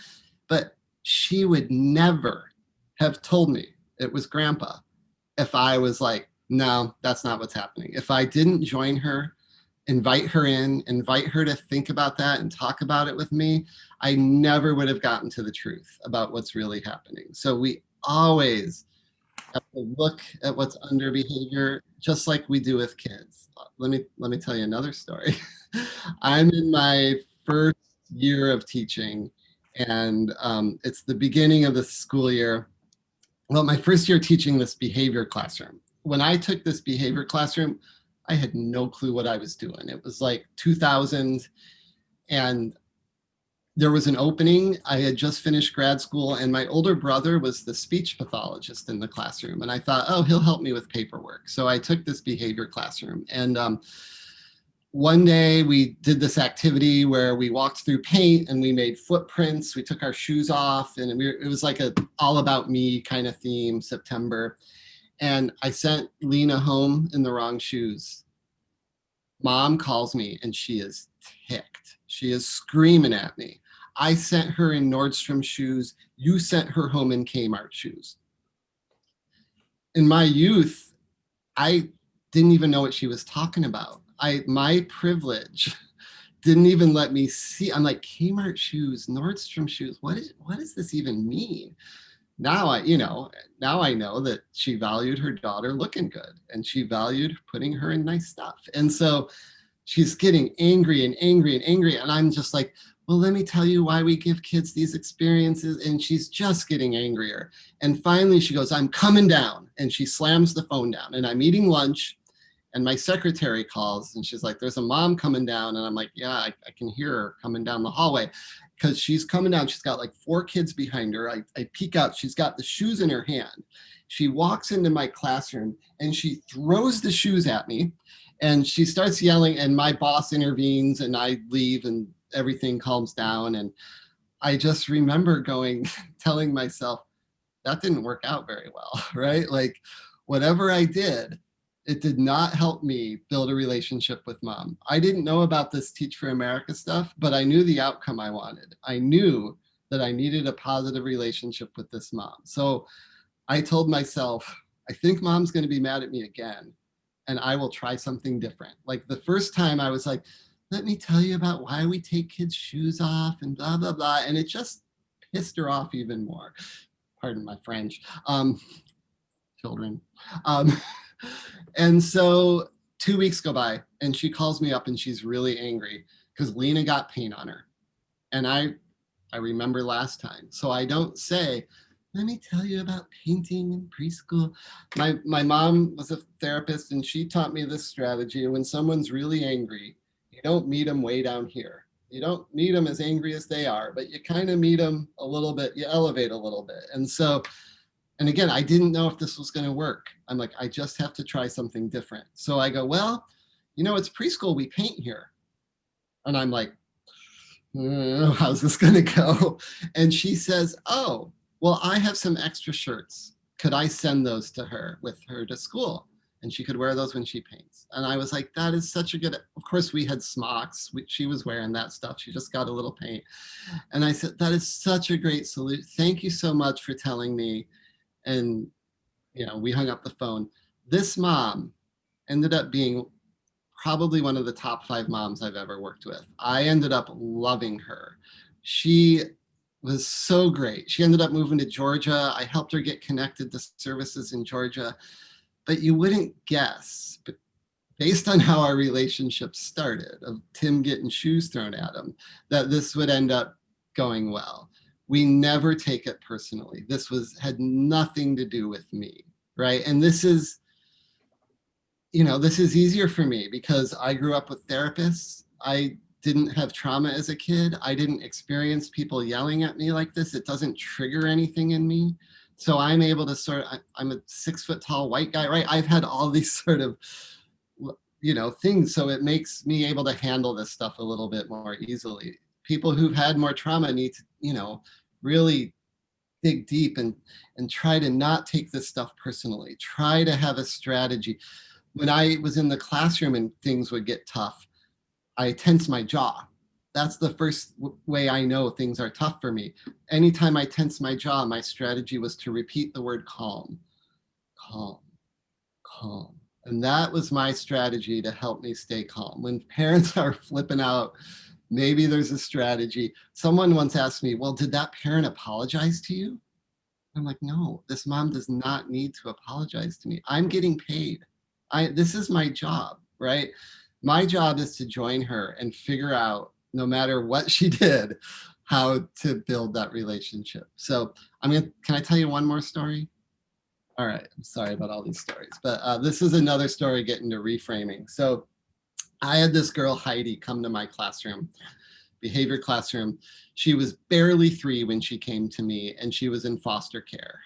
But she would never have told me it was grandpa if I was like, no, that's not what's happening. If I didn't join her, invite her to think about that and talk about it with me, I never would have gotten to the truth about what's really happening. So we always have to look at what's under behavior, just like we do with kids. Let me tell you another story. I'm in my first year of teaching, and it's the beginning of the school year. Well, my first year teaching this behavior classroom. When I took this behavior classroom, I had no clue what I was doing. It was like 2000 and there was an opening. I had just finished grad school and my older brother was the speech pathologist in the classroom. And I thought, oh, he'll help me with paperwork. So I took this behavior classroom and one day we did this activity where we walked through paint and we made footprints. We took our shoes off and it was like a all about me kind of theme, September. And I sent Lena home in the wrong shoes. Mom calls me and she is ticked. She is screaming at me. I sent her in Nordstrom shoes. You sent her home in Kmart shoes. In my youth, I didn't even know what she was talking about. My privilege didn't even let me see. I'm like, Kmart shoes, Nordstrom shoes. What does this even mean? Now I know that she valued her daughter looking good and she valued putting her in nice stuff. And so she's getting angry and angry and angry. And I'm just like, well, let me tell you why we give kids these experiences. And she's just getting angrier. And finally she goes, I'm coming down. And she slams the phone down and I'm eating lunch. And my secretary calls and she's like, there's a mom coming down. And I'm like, yeah, I can hear her coming down the hallway because she's coming down. She's got like 4 kids behind her. I peek out, she's got the shoes in her hand. She walks into my classroom and she throws the shoes at me and she starts yelling and my boss intervenes and I leave and everything calms down. And I just remember telling myself, that didn't work out very well, right? Like whatever I did, it did not help me build a relationship with mom. I didn't know about this Teach for America stuff, but I knew the outcome I wanted. I knew that I needed a positive relationship with this mom. So I told myself, I think mom's going to be mad at me again, and I will try something different. Like the first time I was like, let me tell you about why we take kids' shoes off and blah, blah, blah. And it just pissed her off even more. Pardon my French. Children. And so 2 weeks go by and she calls me up and she's really angry because Lena got paint on her. And I remember last time. So I don't say, let me tell you about painting in preschool. My mom was a therapist and she taught me this strategy. When someone's really angry, you don't meet them way down here. You don't meet them as angry as they are, but you kind of meet them a little bit, you elevate a little bit. And again, I didn't know if this was going to work. I'm like, I just have to try something different. So I go, well, it's preschool, we paint here. And I'm like, how's this going to go? And she says, oh, well, I have some extra shirts. Could I send those to her with her to school? And she could wear those when she paints. And I was like, that is such a good, of course we had smocks. She was wearing that stuff. She just got a little paint. And I said, that is such a great solution. Thank you so much for telling me. And, we hung up the phone. This mom ended up being probably one of the top 5 moms I've ever worked with. I ended up loving her. She was so great. She ended up moving to Georgia. I helped her get connected to services in Georgia. But you wouldn't guess, but based on how our relationship started, of Tim getting shoes thrown at him, that this would end up going well. We never take it personally. This had nothing to do with me, right? And this is easier for me because I grew up with therapists. I didn't have trauma as a kid. I didn't experience people yelling at me like this. It doesn't trigger anything in me. So I'm able to I'm a 6 foot tall white guy, right? I've had all these sort of, things. So it makes me able to handle this stuff a little bit more easily. People who've had more trauma need to, really dig deep and try to not take this stuff personally. Try to have a strategy. When I was in the classroom and things would get tough, I tense my jaw. That's the first way I know things are tough for me. Anytime I tense my jaw, my strategy was to repeat the word calm, calm, calm. And that was my strategy to help me stay calm. When parents are flipping out, maybe there's a strategy. Someone once asked me, well, did that parent apologize to you? I'm like, no, this mom does not need to apologize to me. I'm getting paid. This is my job, right? My job is to join her and figure out, no matter what she did, how to build that relationship. So can I tell you one more story? All right, I'm sorry about all these stories, but this is another story getting to reframing. So I had this girl, Heidi, come to my classroom, behavior classroom. She was barely 3 when she came to me, and she was in foster care.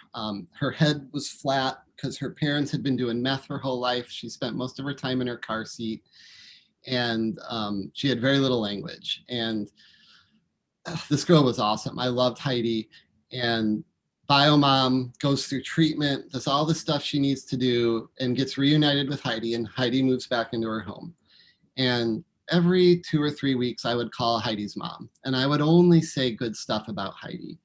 Her head was flat because her parents had been doing meth her whole life. She spent most of her time in her car seat, and she had very little language. And this girl was awesome. I loved Heidi. And Biomom goes through treatment, does all the stuff she needs to do, and gets reunited with Heidi, and Heidi moves back into her home. And every 2 or 3 weeks, I would call Heidi's mom, and I would only say good stuff about Heidi,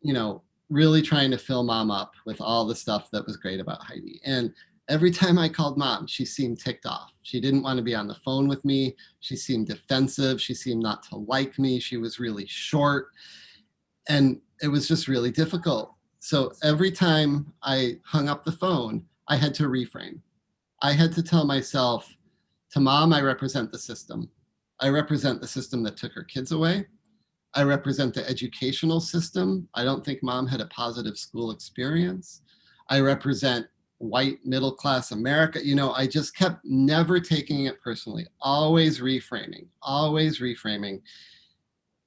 you know, really trying to fill mom up with all the stuff that was great about Heidi. And every time I called mom, she seemed ticked off. She didn't want to be on the phone with me. She seemed defensive. She seemed not to like me. She was really short. And it was just really difficult. So every time I hung up the phone, I had to reframe. I had to tell myself, to mom, I represent the system. I represent the system that took her kids away. I represent the educational system. I don't think mom had a positive school experience. I represent white middle class America. You know, I just kept never taking it personally, always reframing, always reframing.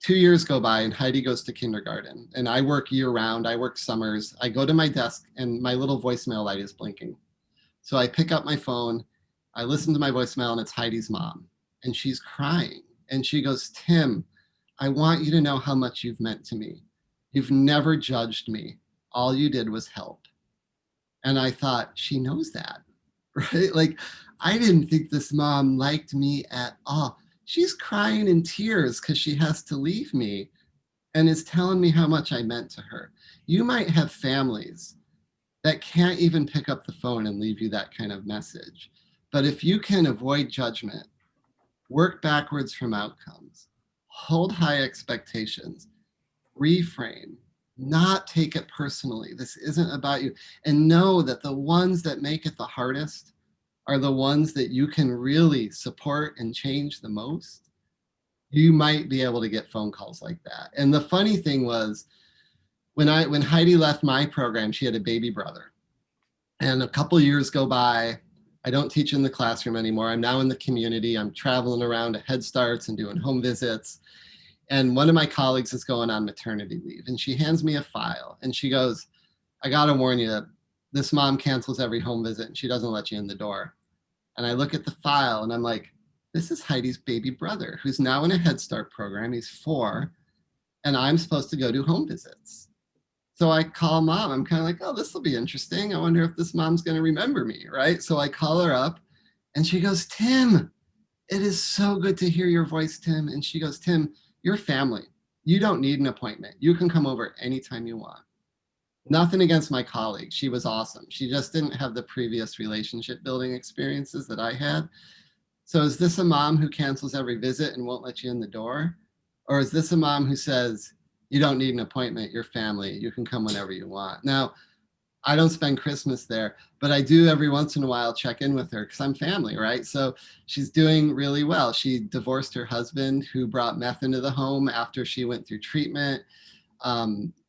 2 years go by and Heidi goes to kindergarten, and I work year round. I work summers. I go to my desk and my little voicemail light is blinking. So I pick up my phone, I listen to my voicemail, and it's Heidi's mom. And she's crying. And she goes, Tim, I want you to know how much you've meant to me. You've never judged me. All you did was help. And I thought, she knows that, right? Like, I didn't think this mom liked me at all. She's crying in tears because she has to leave me and is telling me how much I meant to her. You might have families that can't even pick up the phone and leave you that kind of message. But if you can avoid judgment, work backwards from outcomes, hold high expectations, reframe, not take it personally. This isn't about you. And know that the ones that make it the hardest are the ones that you can really support and change the most. You might be able to get phone calls like that. And the funny thing was, when Heidi left my program, she had a baby brother. And a couple years go by. I don't teach in the classroom anymore. I'm now in the community. I'm traveling around to Head Starts and doing home visits. And one of my colleagues is going on maternity leave. And she hands me a file. And she goes, I got to warn you, this mom cancels every home visit and she doesn't let you in the door. And I look at the file and I'm like, this is Heidi's baby brother, who's now in a Head Start program. He's 4. And I'm supposed to go do home visits. So I call mom. I'm kind of like, oh, this will be interesting. I wonder if this mom's going to remember me, right? So I call her up and she goes, Tim, it is so good to hear your voice, Tim. And she goes, Tim, you're family. You don't need an appointment. You can come over anytime you want. Nothing against my colleague. She was awesome. She just didn't have the previous relationship building experiences that I had. So is this a mom who cancels every visit and won't let you in the door? Or is this a mom who says, you don't need an appointment, you're family, you can come whenever you want? Now, I don't spend Christmas there, but I do every once in a while check in with her because I'm family, right? So she's doing really well. She divorced her husband who brought meth into the home after she went through treatment.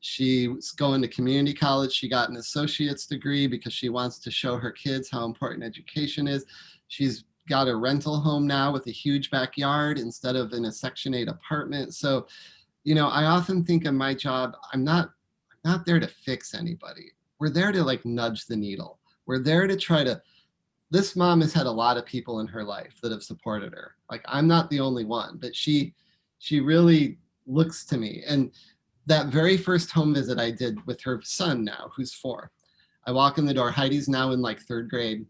She was going to community college. She got an associate's degree because she wants to show her kids how important education is. She's got a rental home now with a huge backyard instead of in a Section 8 apartment. So, you know, I often think of my job, I'm not there to fix anybody. We're there to like nudge the needle. We're there to try to, this mom has had a lot of people in her life that have supported her. Like, I'm not the only one, but she really looks to me. And that very first home visit I did with her son now, who's 4, I walk in the door, Heidi's now in like 3rd grade.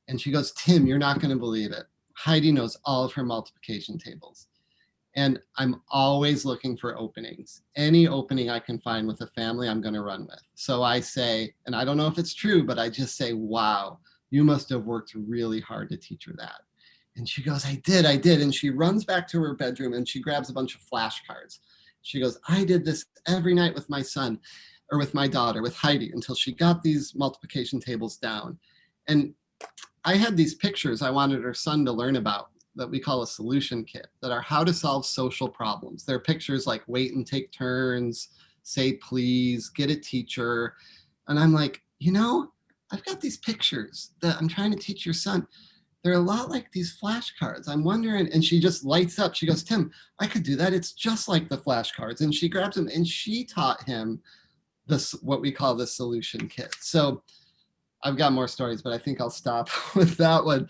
And she goes, Tim, you're not going to believe it. Heidi knows all of her multiplication tables. And I'm always looking for openings. Any opening I can find with a family, I'm going to run with. So I say, and I don't know if it's true, but I just say, wow, you must have worked really hard to teach her that. And she goes, I did. And she runs back to her bedroom and she grabs a bunch of flashcards. She goes, I did this every night with my son or with my daughter, with Heidi, until she got these multiplication tables down. And I had these pictures I wanted her son to learn about that we call a solution kit, that are how to solve social problems. They're pictures like wait and take turns, say please, get a teacher. And I'm like, you know, I've got these pictures that I'm trying to teach your son. They're a lot like these flashcards. I'm wondering, and she just lights up. She goes, Tim, I could do that. It's just like the flashcards. And she grabs them and she taught him this, what we call the solution kit. So I've got more stories, but I think I'll stop with that one.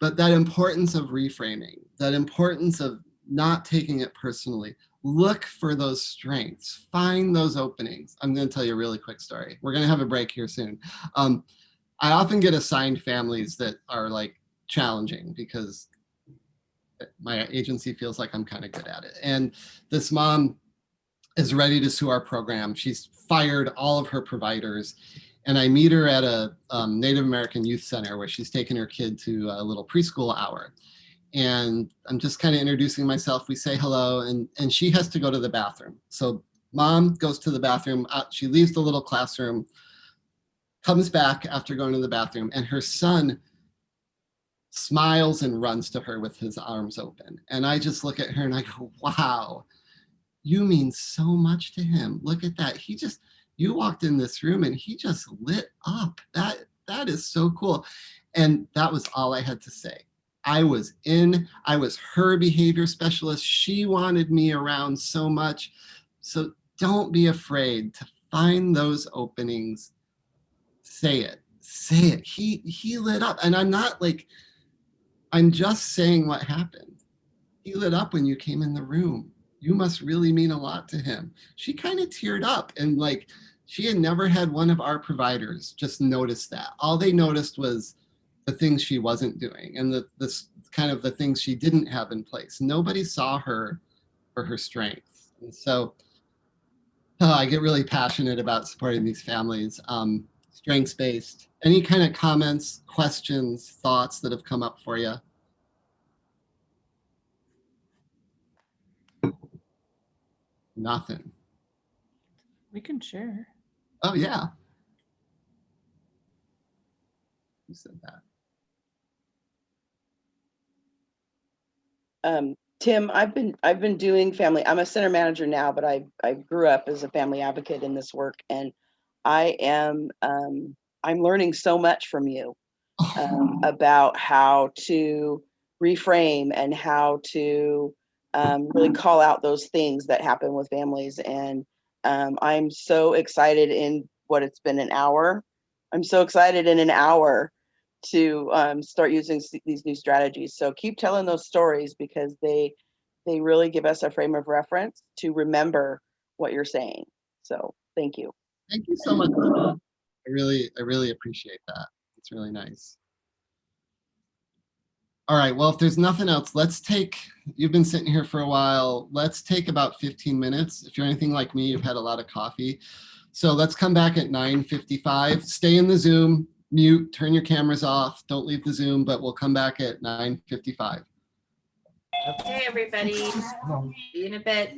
But that importance of reframing, that importance of not taking it personally, look for those strengths, find those openings. I'm going to tell you a really quick story. We're going to have a break here soon. I often get assigned families that are like challenging because my agency feels like I'm kind of good at it. And this mom is ready to sue our program. She's fired all of her providers. And I meet her at a Native American youth center where she's taking her kid to a little preschool hour. And I'm just kind of introducing myself. We say hello, and she has to go to the bathroom. So mom goes to the bathroom. She leaves the little classroom, comes back after going to the bathroom, and her son smiles and runs to her with his arms open. And I just look at her and I go, wow, you mean so much to him. Look at that. You walked in this room and he just lit up. That is so cool. And that was all I had to say. I was her behavior specialist. She wanted me around so much. So don't be afraid to find those openings. Say it. He lit up. And I'm just saying what happened. He lit up when you came in the room. You must really mean a lot to him. She kind of teared up, and like she had never had one of our providers just notice that. All they noticed was the things she wasn't doing and this kind of the things she didn't have in place. Nobody saw her for her strengths. And so I get really passionate about supporting these families, strengths-based. Any kind of comments, questions, thoughts that have come up for you? Nothing. We can share. Oh yeah. Who said that? Tim, I've been doing family. I'm a center manager now, but I grew up as a family advocate in this work, and I'm learning so much from you about how to reframe and how to really call out those things that happen with families. And I'm so excited in what it's been an hour. I'm so excited in an hour to start using these new strategies. So keep telling those stories because they really give us a frame of reference to remember what you're saying. So thank you. Thank you so much. I really appreciate that. It's really nice. All right, well, if there's nothing else, you've been sitting here for a while. Let's take about 15 minutes. If you're anything like me, you've had a lot of coffee. So let's come back at 9:55. Stay in the Zoom, mute, turn your cameras off. Don't leave the Zoom, but we'll come back at 9:55. Okay, everybody. See you in a bit.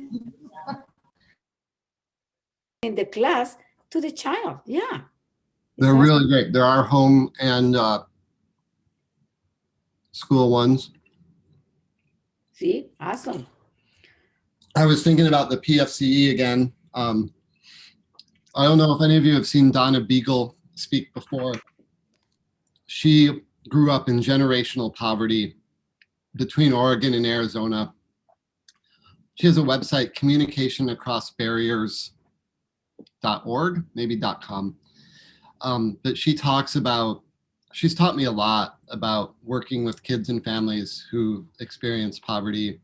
In the class to the child. Yeah. They're really great. There are home and school ones. See, awesome. I was thinking about the PFCE again. I don't know if any of you have seen Donna Beagle speak before. She grew up in generational poverty between Oregon and Arizona. She has a website, communicationacrossbarriers.org, maybe .com. But she's taught me a lot about working with kids and families who experience poverty.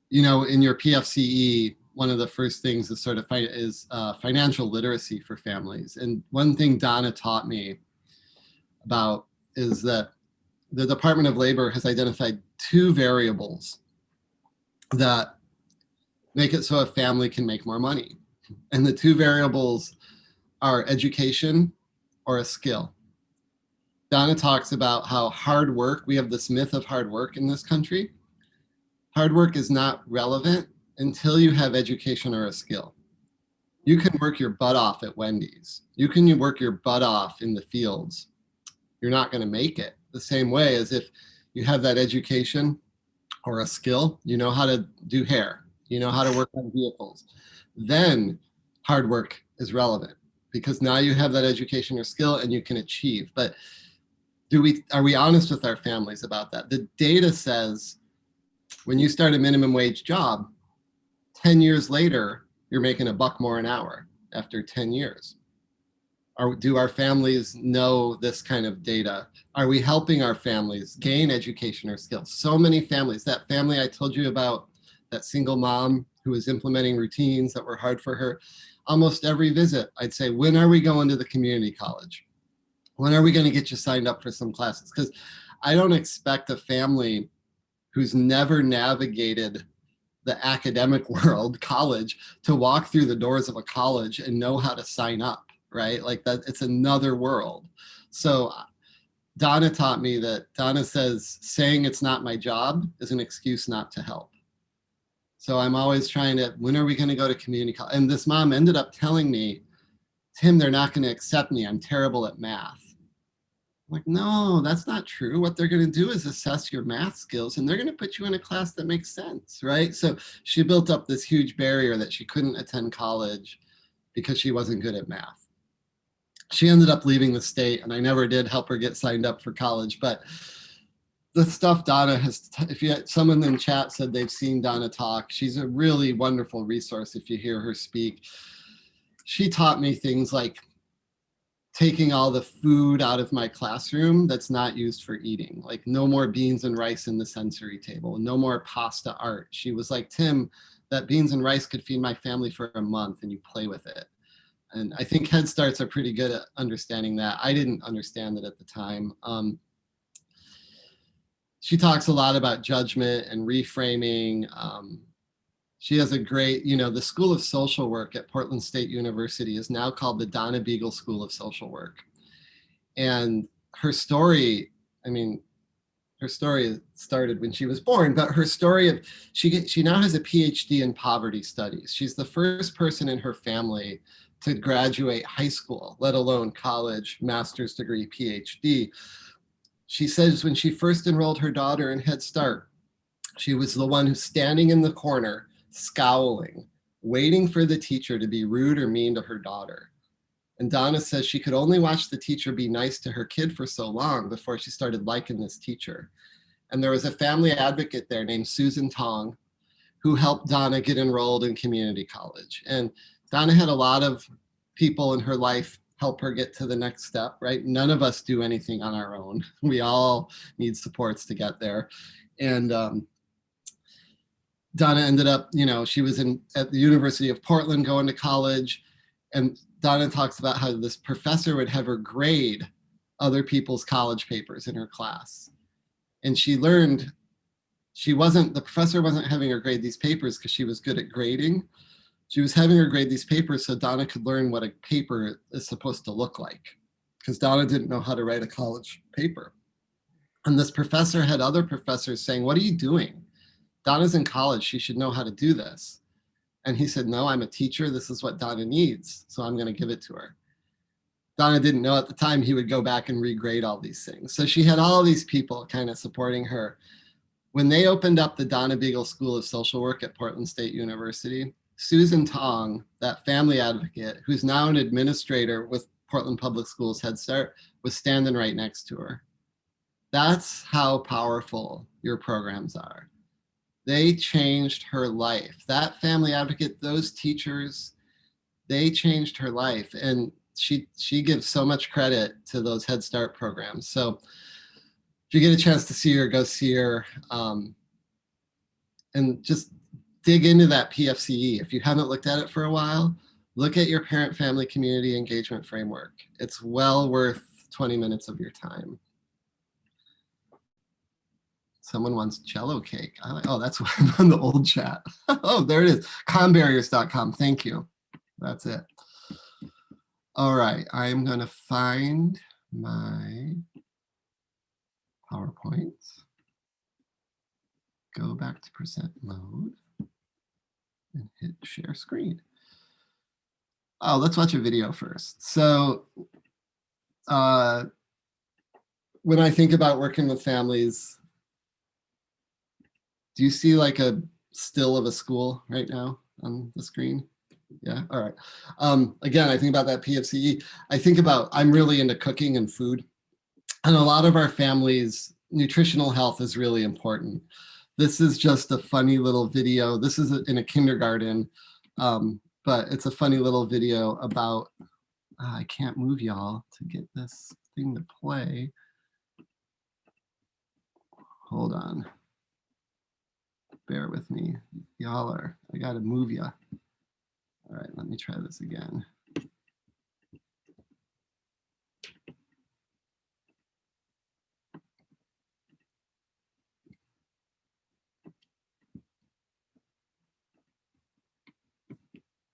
You know, in your PFCE, one of the first things is financial literacy for families. And one thing Donna taught me about is that the Department of Labor has identified 2 variables that make it so a family can make more money. And the 2 variables are education or a skill. Donna talks about how hard work, we have this myth of hard work in this country. Hard work is not relevant until you have education or a skill. You can work your butt off at Wendy's. You can work your butt off in the fields. You're not going to make it the same way as if you have that education or a skill. You know how to do hair. You know how to work on vehicles. Then hard work is relevant. because now you have that education or skill and you can achieve. But are we honest with our families about that? The data says when you start a minimum wage job, 10 years later, you're making $1 more an hour after 10 years. Do our families know this kind of data? Are we helping our families gain education or skills? So many families, that family I told you about, that single mom who was implementing routines that were hard for her, almost every visit, I'd say, when are we going to the community college? When are we going to get you signed up for some classes? Because I don't expect a family who's never navigated the academic world, college, to walk through the doors of a college and know how to sign up, right? Like that, it's another world. So Donna taught me that. Donna says, saying it's not my job is an excuse not to help. So I'm always trying to, when are we going to go to community college? And this mom ended up telling me, Tim, they're not going to accept me. I'm terrible at math. I'm like, no, that's not true. What they're going to do is assess your math skills and they're going to put you in a class that makes sense, right? So she built up this huge barrier that she couldn't attend college because she wasn't good at math. She ended up leaving the state, and I never did help her get signed up for college. But the stuff Donna has, if you had someone in chat said they've seen Donna talk, she's a really wonderful resource if you hear her speak. She taught me things like taking all the food out of my classroom that's not used for eating, like no more beans and rice in the sensory table, no more pasta art. She was like, Tim, that beans and rice could feed my family for a month and you play with it. And I think Head Starts are pretty good at understanding that. I didn't understand it at the time. She talks a lot about judgment and reframing. She has a great, the School of Social Work at Portland State University is now called the Donna Beagle School of Social Work. And her story, her story started when she was born, but her story of, she now has a PhD in poverty studies. She's the first person in her family to graduate high school, let alone college, master's degree, PhD. She says when she first enrolled her daughter in Head Start, she was the one who's standing in the corner, scowling, waiting for the teacher to be rude or mean to her daughter. And Donna says she could only watch the teacher be nice to her kid for so long before she started liking this teacher. And there was a family advocate there named Susan Tong who helped Donna get enrolled in community college. And Donna had a lot of people in her life help her get to the next step, right? None of us do anything on our own. We all need supports to get there. And Donna ended up, she was at the University of Portland going to college. And Donna talks about how this professor would have her grade other people's college papers in her class. And she learned the professor wasn't having her grade these papers because she was good at grading. She was having her grade these papers so Donna could learn what a paper is supposed to look like, because Donna didn't know how to write a college paper. And this professor had other professors saying, what are you doing? Donna's in college, she should know how to do this. And he said, no, I'm a teacher. This is what Donna needs, so I'm going to give it to her. Donna didn't know at the time he would go back and regrade all these things. So she had all these people kind of supporting her. When they opened up the Donna Beagle School of Social Work at Portland State University, Susan Tong, that family advocate, who's now an administrator with Portland Public Schools Head Start, was standing right next to her. That's how powerful your programs are. They changed her life. That family advocate, those teachers, they changed her life. And she gives so much credit to those Head Start programs. So if you get a chance to see her, go see her. And just dig into that PFCE. If you haven't looked at it for a while, look at your parent family community engagement framework. It's well worth 20 minutes of your time. Someone wants cello cake. That's on the old chat. Oh, there it is. Combarriers.com. Thank you. That's it. All right, I'm going to find my PowerPoint. Go back to present mode and hit share screen. Oh, let's watch a video first. So when I think about working with families, do you see like a still of a school right now on the screen? Yeah, all right. Again, I think about that PFCE. I'm really into cooking and food. And a lot of our families, nutritional health is really important. This is just a funny little video. This is in a kindergarten, but it's a funny little video about, I can't move y'all to get this thing to play. Hold on. Bear with me. I gotta move ya. All right, let me try this again.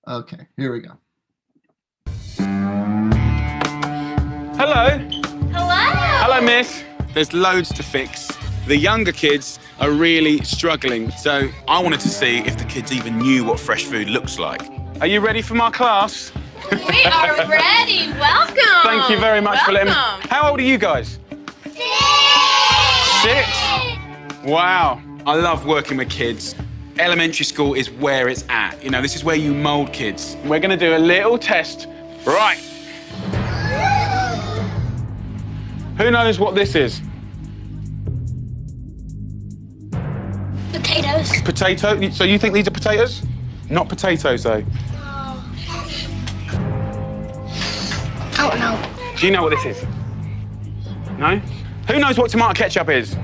Okay, here we go. Hello. Hello. Hello, miss. There's loads to fix. The younger kids are really struggling, so I wanted to see if the kids even knew what fresh food looks like. Are you ready for my class? We are ready. Welcome. Thank you very much for letting me. How old are you guys? 6. 6? Wow. I love working with kids. Elementary school is where it's at. You know, this is where you mold kids. We're going to do a little test. Right. Who knows what this is? Potatoes. Potato? So you think these are potatoes? Not potatoes, though. I don't know. Do you know what this is? No? Who knows what tomato ketchup is?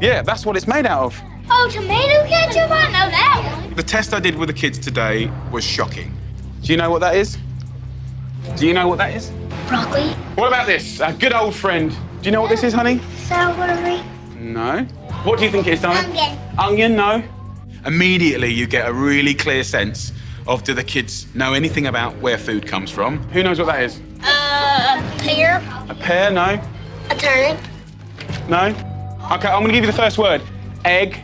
Yeah, that's what it's made out of. Oh, tomato ketchup? I know that one. The test I did with the kids today was shocking. Do you know what that is? Do you know what that is? Broccoli. What about this? A good old friend. Do you know what this is, honey? Celery. No. What do you think it is, darling? Onion. Onion, no. Immediately you get a really clear sense of, do the kids know anything about where food comes from? Who knows what that is? A pear. A pear, no. A turnip. No? Okay, I'm gonna give you the first word. Egg.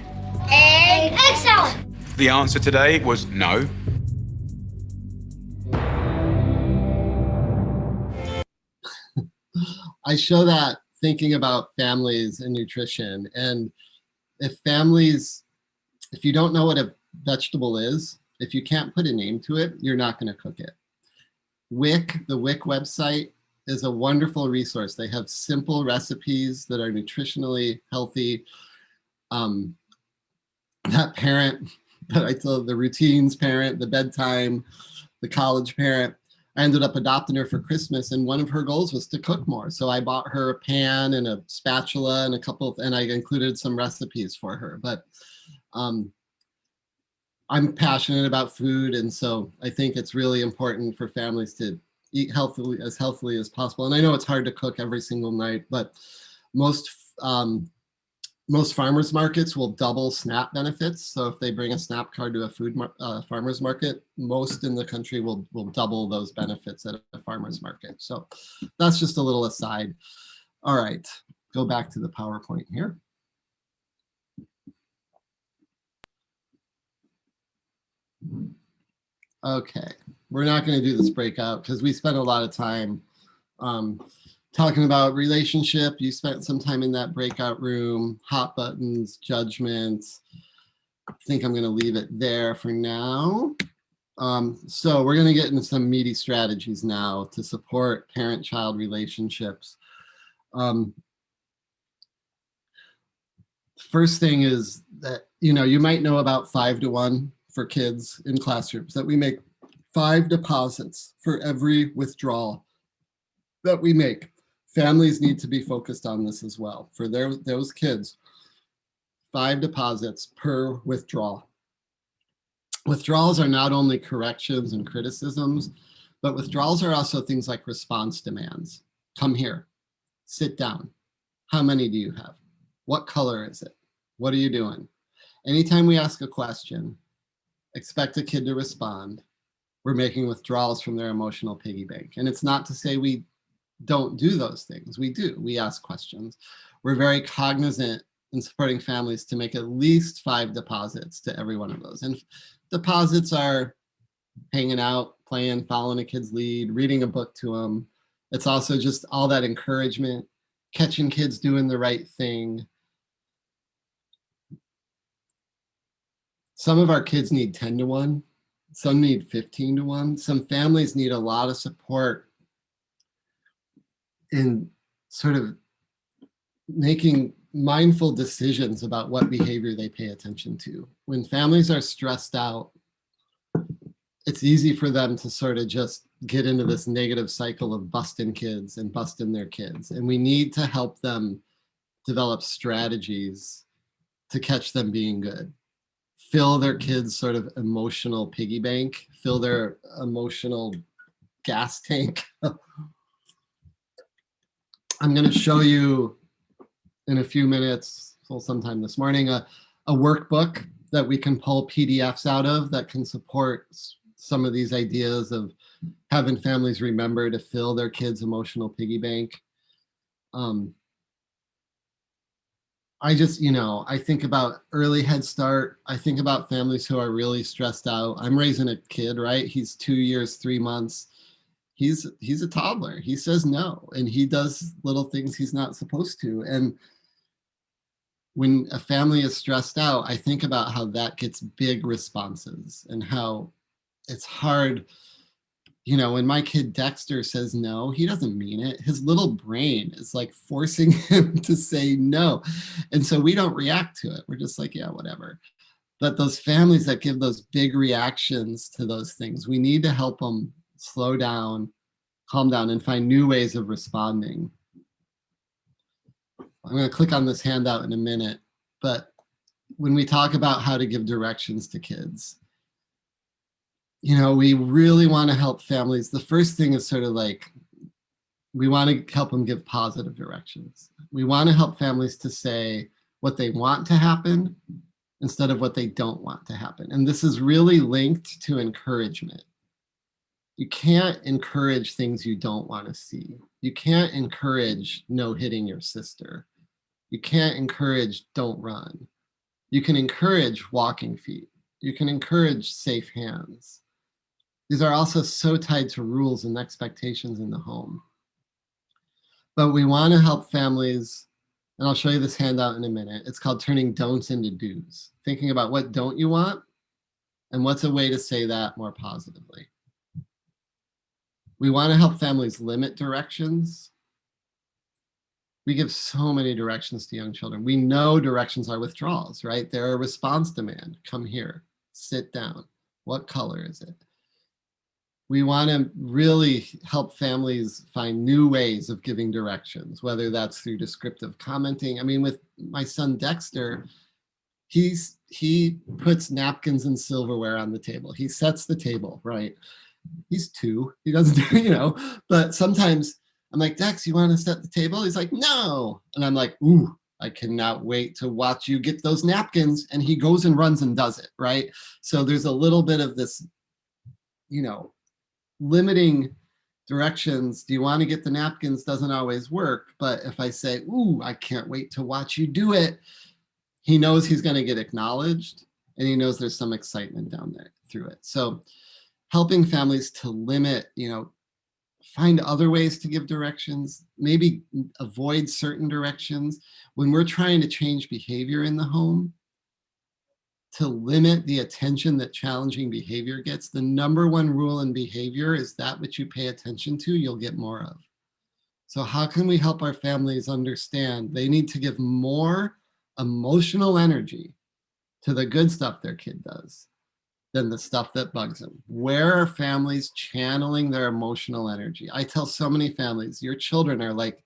Egg. Egg salad. The answer today was no. I show that thinking about families and nutrition. And if you don't know what a vegetable is, if you can't put a name to it, you're not going to cook it. The WIC website is a wonderful resource. They have simple recipes that are nutritionally healthy. That parent that I told, the routines parent, the bedtime, the college parent, I ended up adopting her for Christmas, and one of her goals was to cook more. So I bought her a pan and a spatula and and I included some recipes for her. But I'm passionate about food, and so I think it's really important for families to eat healthily as possible. And I know it's hard to cook every single night, but most farmers markets will double SNAP benefits. So if they bring a SNAP card to a farmers market, most in the country will double those benefits at a farmers market. So that's just a little aside. All right, go back to the PowerPoint here. Okay, we're not going to do this breakout because we spent a lot of time talking about relationship. You spent some time in that breakout room, hot buttons, judgments. I think I'm going to leave it there for now. So we're going to get into some meaty strategies now to support parent-child relationships. First thing is that, you might know about 5-to-1 for kids in classrooms, that we make 5 deposits for every withdrawal that we make. Families need to be focused on this as well. For those kids, 5 deposits per withdrawal. Withdrawals are not only corrections and criticisms, but withdrawals are also things like response demands. Come here, sit down. How many do you have? What color is it? What are you doing? Anytime we ask a question, expect a kid to respond. We're making withdrawals from their emotional piggy bank. And it's not to say we don't do those things. We do. We ask questions. We're very cognizant in supporting families to make at least 5 deposits to every one of those. And deposits are hanging out, playing, following a kid's lead, reading a book to them. It's also just all that encouragement, catching kids doing the right thing. Some of our kids need 10-to-1. Some need 15 to 1. Some families need a lot of support in sort of making mindful decisions about what behavior they pay attention to. When families are stressed out, it's easy for them to sort of just get into this negative cycle of busting kids and busting their kids. And we need to help them develop strategies to catch them being good. Fill their kids' sort of emotional piggy bank, fill their emotional gas tank. I'm going to show you in a few minutes, so sometime this morning, a workbook that we can pull PDFs out of that can support some of these ideas of having families remember to fill their kids' emotional piggy bank. I just, I think about early Head Start. I think about families who are really stressed out. I'm raising a kid, right? He's 2 years, 3 months. He's a toddler. He says no, and he does little things he's not supposed to. And when a family is stressed out, I think about how that gets big responses and how it's hard. When my kid Dexter says no, he doesn't mean it. His little brain is like forcing him to say no. And so we don't react to it. We're just like, yeah, whatever. But those families that give those big reactions to those things, we need to help them slow down, calm down, and find new ways of responding. I'm going to click on this handout in a minute, but when we talk about how to give directions to kids, we really want to help families. The first thing is sort of like, we want to help them give positive directions. We want to help families to say what they want to happen instead of what they don't want to happen. And this is really linked to encouragement. You can't encourage things you don't want to see. You can't encourage no hitting your sister. You can't encourage don't run. You can encourage walking feet. You can encourage safe hands. These are also so tied to rules and expectations in the home. But we want to help families, and I'll show you this handout in a minute. It's called Turning Don'ts into Do's. Thinking about what don't you want and what's a way to say that more positively. We want to help families limit directions. We give so many directions to young children. We know directions are withdrawals, right? They're a response demand. Come here, sit down. What color is it? We want to really help families find new ways of giving directions, whether that's through descriptive commenting. I mean, with my son Dexter, he puts napkins and silverware on the table. He sets the table, right? He's 2. He doesn't do, but sometimes I'm like, Dex, you want to set the table? He's like, no. And I'm like, ooh, I cannot wait to watch you get those napkins. And he goes and runs and does it, right? So there's a little bit of this, limiting directions. Do you want to get the napkins? Doesn't always work. But if I say, ooh, I can't wait to watch you do it, he knows he's going to get acknowledged, and he knows there's some excitement down there through it. So helping families to limit, find other ways to give directions, maybe avoid certain directions. When we're trying to change behavior in the home, to limit the attention that challenging behavior gets, the number one rule in behavior is that which you pay attention to, you'll get more of. So how can we help our families understand they need to give more emotional energy to the good stuff their kid does than the stuff that bugs them? Where are families channeling their emotional energy? I tell so many families, your children are like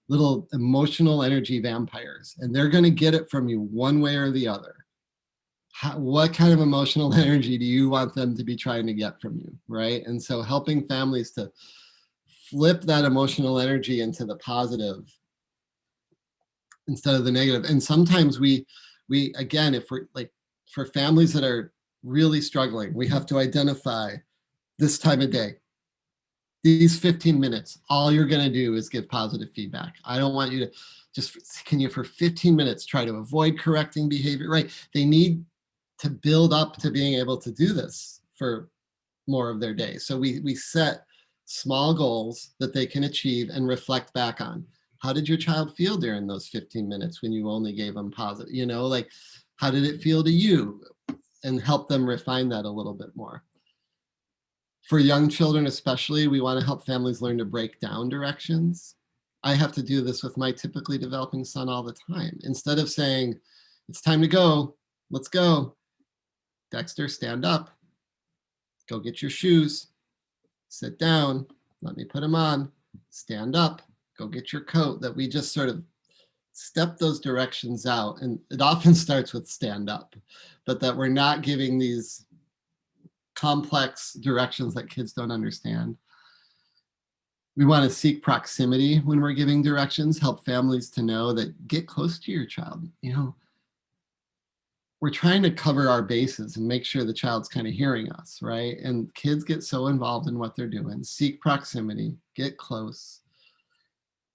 little emotional energy vampires, and they're going to get it from you one way or the other. What kind of emotional energy do you want them to be trying to get from you, right? And so helping families to flip that emotional energy into the positive instead of the negative. And sometimes we again, if we're like, for families that are really struggling, we have to identify this time of day, these 15 minutes, all you're going to do is give positive feedback. I don't want you to just, can you for 15 minutes try to avoid correcting behavior, right? They need to build up to being able to do this for more of their day. So we set small goals that they can achieve and reflect back on. How did your child feel during those 15 minutes when you only gave them positive? Like, how did it feel to you? And help them refine that a little bit more. For young children especially, we want to help families learn to break down directions. I have to do this with my typically developing son all the time. Instead of saying, it's time to go, let's go. Dexter, stand up. Go get your shoes. Sit down. Let me put them on. Stand up. Go get your coat. That we just sort of step those directions out. And it often starts with stand up, but that we're not giving these complex directions that kids don't understand. We want to seek proximity when we're giving directions, help families to know that get close to your child. You know, we're trying to cover our bases and make sure the child's kind of hearing us, right? And kids get so involved in what they're doing. Seek proximity, get close.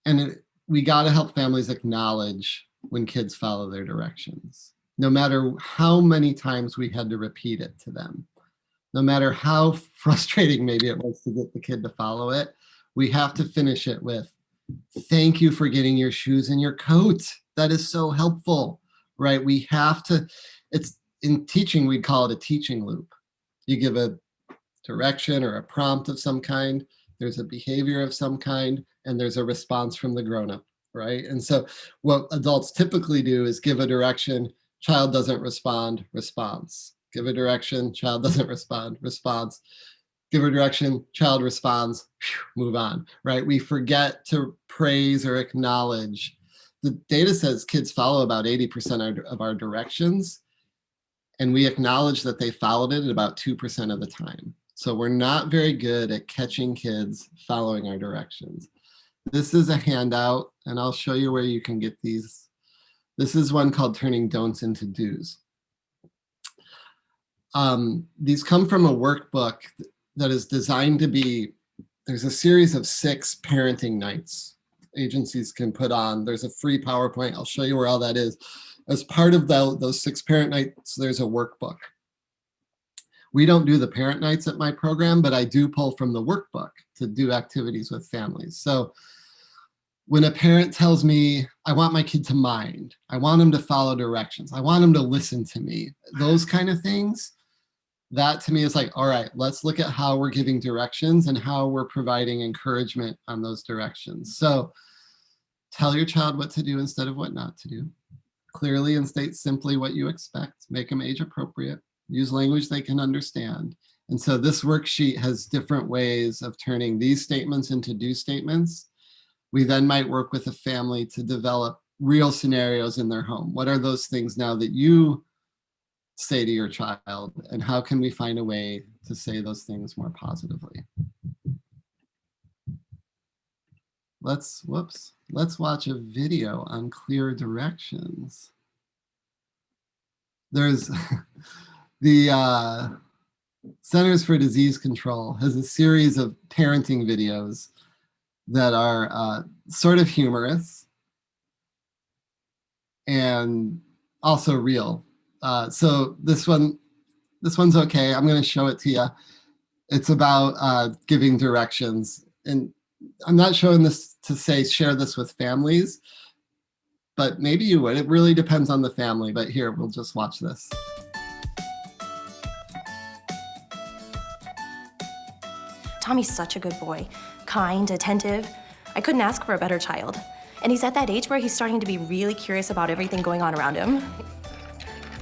And we got to help families acknowledge when kids follow their directions, no matter how many times we had to repeat it to them, no matter how frustrating maybe it was to get the kid to follow it. We have to finish it with, thank you for getting your shoes and your coat. That is so helpful, right? We have to, it's in teaching, we'd call it a teaching loop. You give a direction or a prompt of some kind, there's a behavior of some kind, and there's a response from the grown-up, right? And so what adults typically do is give a direction, child doesn't respond, response. Give a direction, child doesn't respond, response. Give a direction, child responds, move on, right? We forget to praise or acknowledge. The data says kids follow about 80% of our directions, and we acknowledge that they followed it at about 2% of the time. So we're not very good at catching kids following our directions. This is a handout, and I'll show you where you can get these. This is one called Turning Don'ts into Do's. These come from a workbook that is designed to be, there's a series of 6 parenting nights agencies can put on. There's a free PowerPoint. I'll show you where all that is. As part of those 6 parent nights, there's a workbook. We don't do the parent nights at my program, but I do pull from the workbook to do activities with families. So when a parent tells me, I want my kid to mind, I want him to follow directions, I want him to listen to me, those kind of things, that to me is like, all right, let's look at how we're giving directions and how we're providing encouragement on those directions. So tell your child what to do instead of what not to do. Clearly and state simply what you expect. Make them age appropriate. Use language they can understand. And so this worksheet has different ways of turning these statements into do statements. We then might work with a family to develop real scenarios in their home. What are those things now that you say to your child, and how can we find a way to say those things more positively? Let's watch a video on clear directions. There's the Centers for Disease Control has a series of parenting videos that are sort of humorous and also real. So this one's okay. I'm going to show it to you. It's about giving directions, and I'm not showing this to say share this with families, but maybe you would. It really depends on the family. But here, we'll just watch this. Tommy's such a good boy, kind, attentive. I couldn't ask for a better child. And he's at that age where he's starting to be really curious about everything going on around him.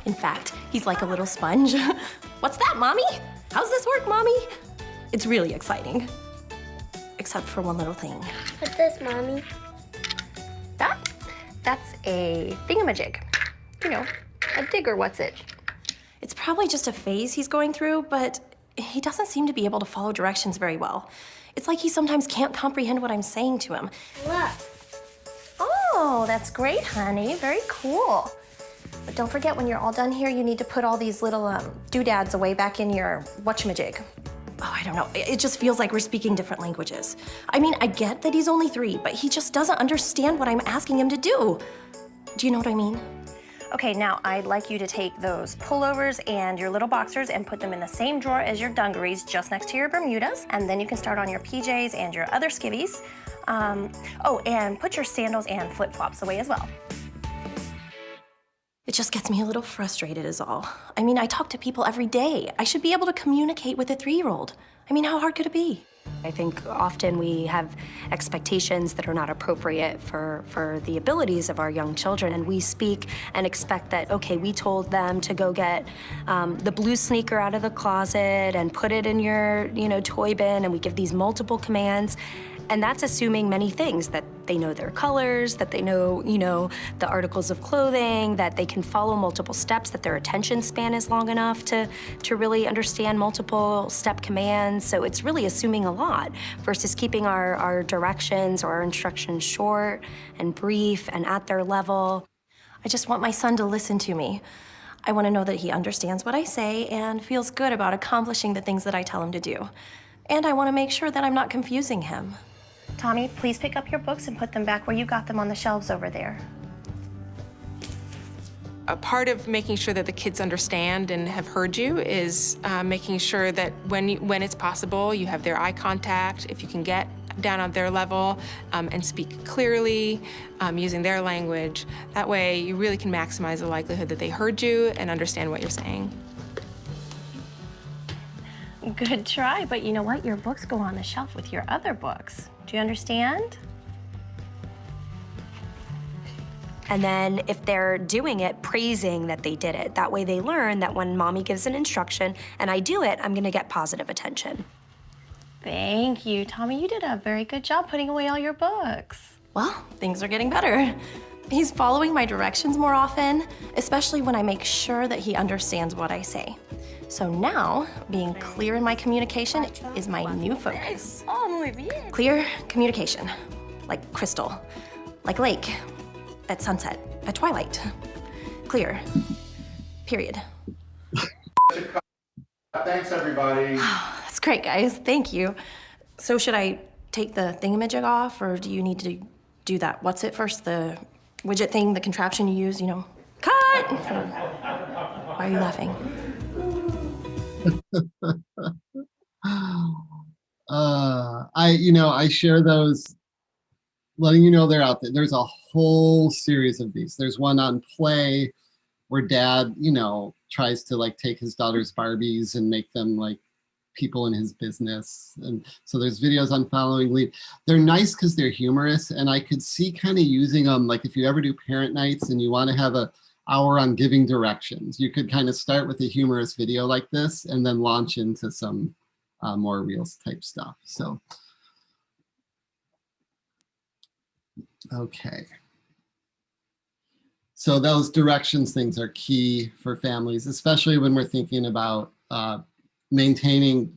In fact, he's like a little sponge. What's that, Mommy? How's this work, Mommy? It's really exciting. Except for one little thing. What's this, Mommy? That's a thingamajig. You know, a digger, what's it? It's probably just a phase he's going through, but he doesn't seem to be able to follow directions very well. It's like he sometimes can't comprehend what I'm saying to him. Look. Oh, that's great, honey. Very cool. But don't forget, when you're all done here, you need to put all these little doodads away back in your whatchamajig. Oh, I don't know. It just feels like we're speaking different languages. I mean, I get that he's only 3, but he just doesn't understand what I'm asking him to do. Do you know what I mean? Okay, now I'd like you to take those pullovers and your little boxers and put them in the same drawer as your dungarees, just next to your Bermudas. And then you can start on your PJs and your other skivvies. Oh, and put your sandals and flip-flops away as well. It just gets me a little frustrated is all. I mean, I talk to people every day. I should be able to communicate with a 3-year-old. I mean, how hard could it be? I think often we have expectations that are not appropriate for the abilities of our young children. And we speak and expect that, okay, we told them to go get the blue sneaker out of the closet and put it in your, toy bin, and we give these multiple commands. And that's assuming many things, that they know their colors, that they know, the articles of clothing, that they can follow multiple steps, that their attention span is long enough to really understand multiple step commands. So it's really assuming a lot versus keeping our directions or our instructions short and brief and at their level. I just want my son to listen to me. I want to know that he understands what I say and feels good about accomplishing the things that I tell him to do. And I want to make sure that I'm not confusing him. Tommy, please pick up your books and put them back where you got them on the shelves over there. A part of making sure that the kids understand and have heard you is making sure that when it's possible, you have their eye contact, if you can get down on their level and speak clearly, using their language. That way, you really can maximize the likelihood that they heard you and understand what you're saying. Good try, but you know what? Your books go on the shelf with your other books. Do you understand? And then if they're doing it, praising that they did it. That way they learn that when mommy gives an instruction and I do it, I'm gonna get positive attention. Thank you, Tommy. You did a very good job putting away all your books. Well, things are getting better. He's following my directions more often, especially when I make sure that he understands what I say. So now, being clear in my communication is my new focus. Oh, muy bien. Clear communication, like crystal, like lake, at sunset, at twilight. Clear, period. Thanks, everybody. That's great, guys, thank you. So should I take the thingamajig off, or do you need to do that? What's it first, the widget thing, the contraption you use, Cut! Why are you laughing? I share those, letting you know they're out there. There's a whole series of these. There's one on play where dad, tries to take his daughter's Barbies and make them like people in his business. And so there's videos on following lead. They're nice because they're humorous, and I could see kind of using them, like if you ever do parent nights and you want to have an hour on giving directions, you could kind of start with a humorous video like this and then launch into some more reels type stuff. So, okay. So those directions things are key for families, especially when we're thinking about maintaining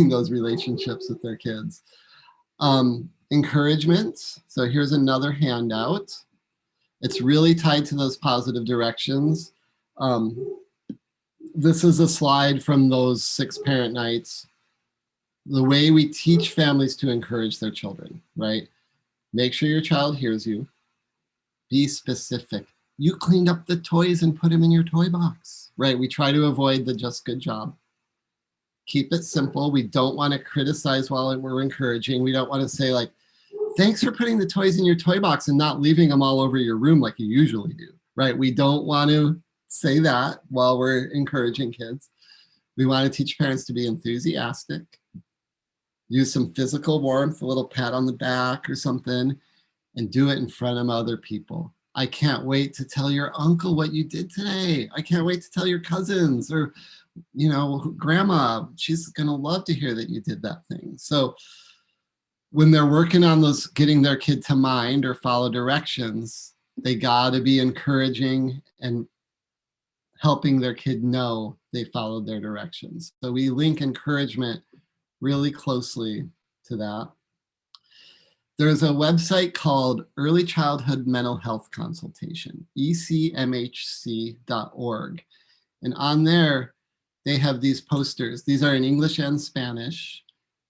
those relationships with their kids. Encouragement. So here's another handout. It's really tied to those positive directions. This is a slide from those 6 parent nights. The way we teach families to encourage their children, right? Make sure your child hears you. Be specific. You cleaned up the toys and put them in your toy box, right? We try to avoid the just good job. Keep it simple. We don't want to criticize while we're encouraging. We don't want to say like, thanks for putting the toys in your toy box and not leaving them all over your room like you usually do, right? We don't want to say that while we're encouraging kids. We want to teach parents to be enthusiastic, use some physical warmth, a little pat on the back or something, and do it in front of other people. I can't wait to tell your uncle what you did today. I can't wait to tell your cousins or, grandma. She's gonna love to hear that you did that thing. So when they're working on those, getting their kid to mind or follow directions, they gotta be encouraging and helping their kid know they followed their directions. So we link encouragement really closely to that. There's a website called Early Childhood Mental Health Consultation, ecmhc.org. And on there, they have these posters. These are in English and Spanish.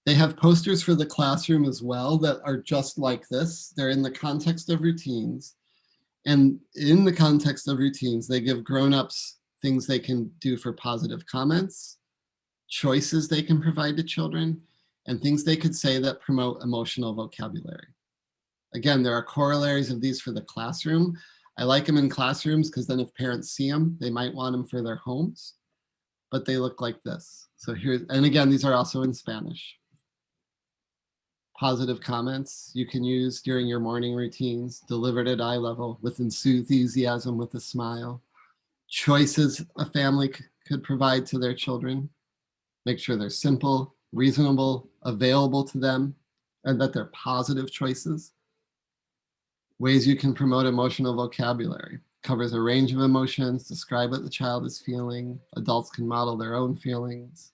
They have posters for the classroom as well that are just like this. They're in the context of routines. And in the context of routines, they give grown-ups things they can do for positive comments, choices they can provide to children, and things they could say that promote emotional vocabulary. Again, there are corollaries of these for the classroom. I like them in classrooms because then if parents see them, they might want them for their homes, but they look like this. So here, and again, these are also in Spanish. Positive comments you can use during your morning routines, delivered at eye level with enthusiasm, with a smile. Choices a family could provide to their children. Make sure they're simple, reasonable, available to them, and that they're positive choices. Ways you can promote emotional vocabulary. Covers a range of emotions, describe what the child is feeling. Adults can model their own feelings.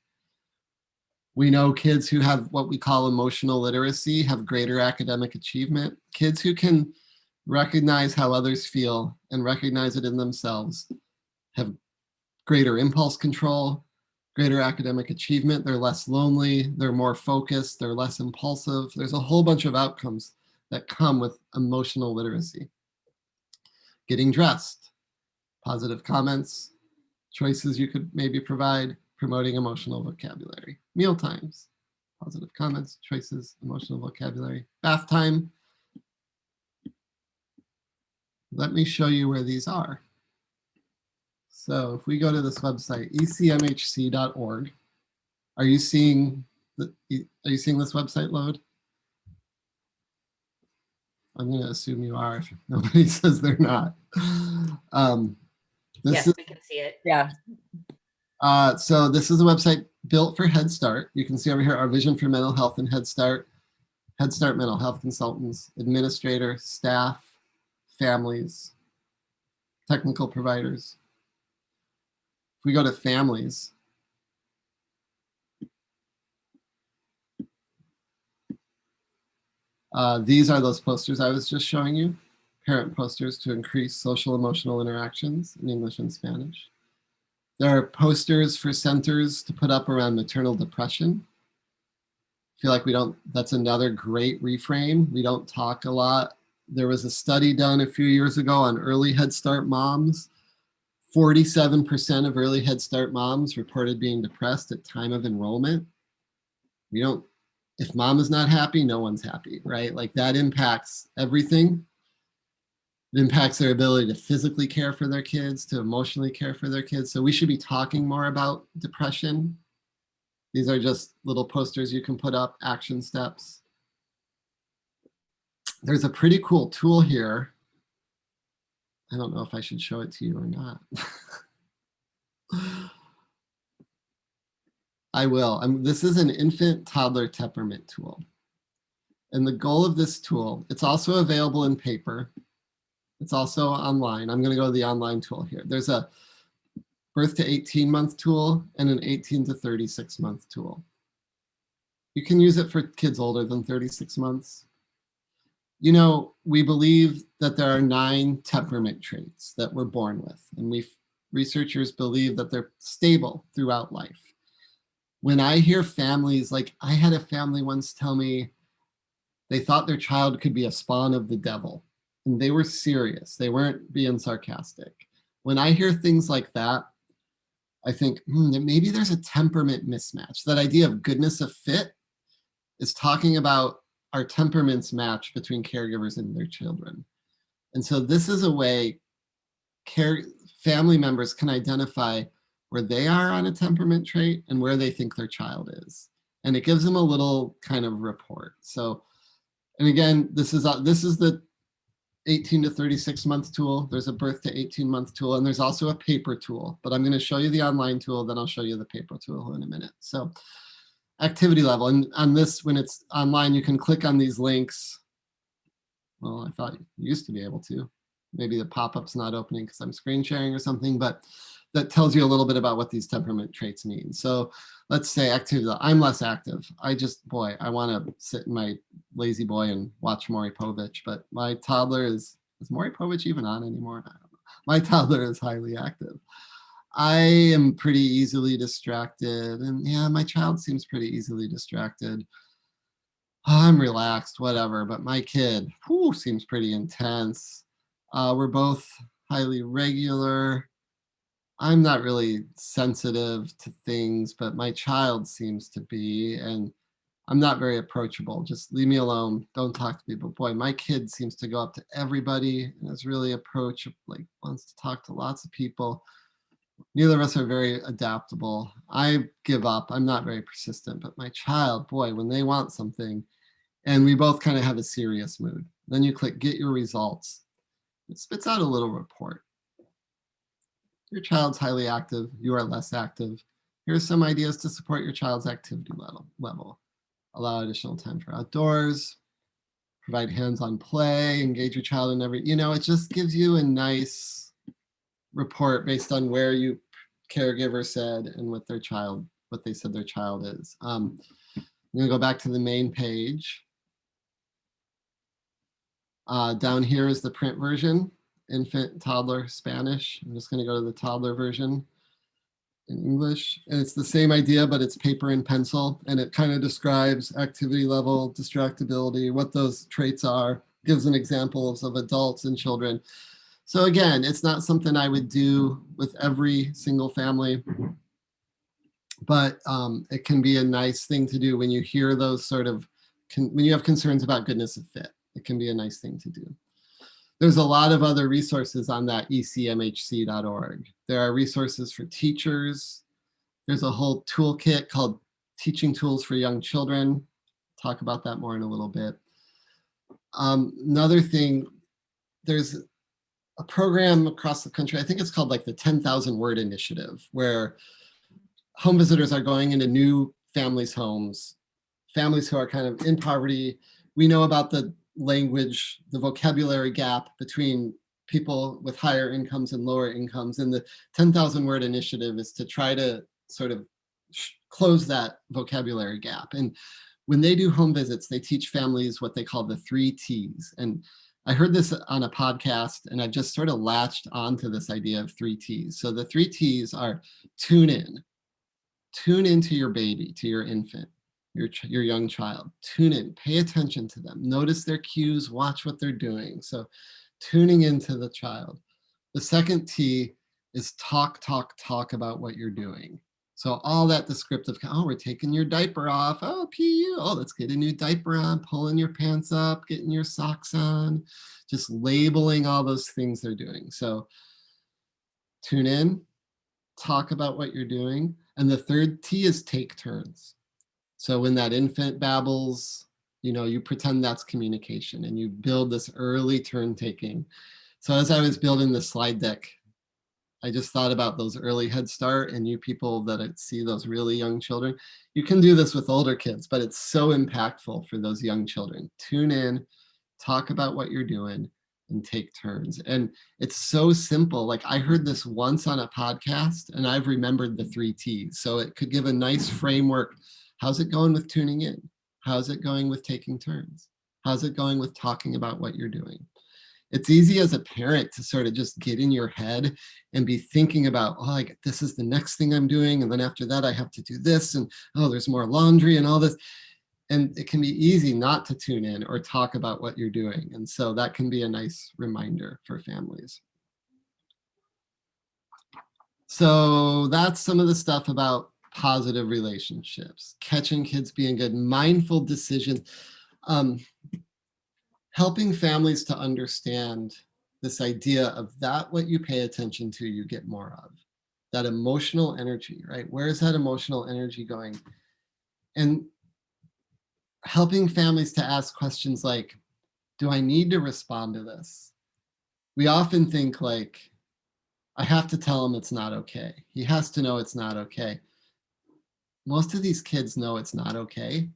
We know kids who have what we call emotional literacy have greater academic achievement. Kids who can recognize how others feel and recognize it in themselves have greater impulse control, greater academic achievement. They're less lonely, they're more focused, they're less impulsive. There's a whole bunch of outcomes that come with emotional literacy. Getting dressed, positive comments, choices you could maybe provide, promoting emotional vocabulary. Meal times, positive comments, choices, emotional vocabulary. Bath time. Let me show you where these are. So if we go to this website, ecmhc.org, are you seeing this website load? I'm going to assume you are if nobody says they're not. Yes, we can see it. Yeah. So this is a website built for Head Start. You can see over here our vision for mental health and Head Start mental health consultants, administrators, staff, families, technical providers. If we go to families, these are those posters I was just showing you, parent posters to increase social emotional interactions in English and Spanish. There are posters for centers to put up around maternal depression. I feel like that's another great reframe. We don't talk a lot. There was a study done a few years ago on early Head Start moms. 47% of early Head Start moms reported being depressed at time of enrollment. If mom is not happy, no one's happy, right? Like that impacts everything. It impacts their ability to physically care for their kids, to emotionally care for their kids. So we should be talking more about depression. These are just little posters you can put up, action steps. There's a pretty cool tool here. I don't know if I should show it to you or not. I will. This is an infant toddler temperament tool. And the goal of this tool, it's also available in paper. It's also online. I'm going to go to the online tool here. There's a birth to 18-month tool and an 18 to 36-month tool. You can use it for kids older than 36 months. You know, we believe that there are 9 temperament traits that we're born with, and researchers believe that they're stable throughout life. When I hear families, like I had a family once tell me they thought their child could be a spawn of the devil, and they were serious. They weren't being sarcastic. When I hear things like that, I think that maybe there's a temperament mismatch. That idea of goodness of fit is talking about our temperaments match between caregivers and their children. And so this is a way family members can identify where they are on a temperament trait and where they think their child is. And it gives them a little kind of report. So, and again, this is the 18 to 36 month tool. There's a birth to 18 month tool, and there's also a paper tool, but I'm going to show you the online tool, then I'll show you the paper tool in a minute. So activity level, and on this, when it's online, you can click on these links. Well, I thought you used to be able to. Maybe the pop-up's not opening because I'm screen sharing or something, but that tells you a little bit about what these temperament traits mean. So let's say activity, I'm less active. I want to sit in my lazy boy and watch Maury Povich, but my toddler is Maury Povich even on anymore? I don't know. My toddler is highly active. I am pretty easily distracted, and yeah, my child seems pretty easily distracted. I'm relaxed, whatever, but my kid seems pretty intense. We're both highly regular. I'm not really sensitive to things, but my child seems to be, and I'm not very approachable. Just leave me alone. Don't talk to people. Boy, my kid seems to go up to everybody and is really approachable, like wants to talk to lots of people. Neither of us are very adaptable. I give up. I'm not very persistent, but my child, boy, when they want something, and we both kind of have a serious mood, then you click get your results. It spits out a little report. Your child's highly active. You are less active. Here are some ideas to support your child's activity level. Allow additional time for outdoors, provide hands-on play, engage your child in every, it just gives you a nice report based on where you caregiver said and what they said their child is. I'm gonna go back to the main page. Down here is the print version, infant, toddler, Spanish. I'm just gonna go to the toddler version in English. And it's the same idea, but it's paper and pencil. And it kind of describes activity level, distractibility, what those traits are, gives an examples of adults and children. So again, it's not something I would do with every single family, but it can be a nice thing to do when you hear those when you have concerns about goodness of fit. It can be a nice thing to do. There's a lot of other resources on that ecmhc.org. There are resources for teachers. There's a whole toolkit called Teaching Tools for Young Children. Talk about that more in a little bit. Another thing, there's a program across the country, I think it's called like the 10,000 Word Initiative, where home visitors are going into new families' homes, families who are kind of in poverty. We know about the language, the vocabulary gap between people with higher incomes and lower incomes. And the 10,000 Word Initiative is to try to sort of close that vocabulary gap. And when they do home visits, they teach families what they call the 3 T's. And I heard this on a podcast, and I've just sort of latched onto this idea of 3 T's. So the 3 T's are tune in. Tune into your baby, to your infant, your young child. Tune in, pay attention to them. Notice their cues, watch what they're doing. So tuning into the child. The second T is talk about what you're doing. So all that descriptive, oh, we're taking your diaper off. Oh, PU. Oh, let's get a new diaper on, pulling your pants up, getting your socks on, just labeling all those things they're doing. So tune in, talk about what you're doing. And the third T is take turns. So when that infant babbles, you pretend that's communication and you build this early turn taking. So as I was building the slide deck, I just thought about those early Head Start and you people that see those really young children. You can do this with older kids, but it's so impactful for those young children. Tune in, talk about what you're doing, and take turns. And it's so simple. Like I heard this once on a podcast and I've remembered the 3 T's. So it could give a nice framework. How's it going with tuning in? How's it going with taking turns? How's it going with talking about what you're doing? It's easy as a parent to sort of just get in your head and be thinking about, oh, this is the next thing I'm doing. And then after that, I have to do this. And oh, there's more laundry and all this. And it can be easy not to tune in or talk about what you're doing. And so that can be a nice reminder for families. So that's some of the stuff about positive relationships, catching kids being good, mindful decisions, helping families to understand this idea of that what you pay attention to, you get more of. That emotional energy, right? Where is that emotional energy going? And helping families to ask questions like, do I need to respond to this? We often think like, I have to tell him it's not okay. He has to know it's not okay. Most of these kids know it's not okay.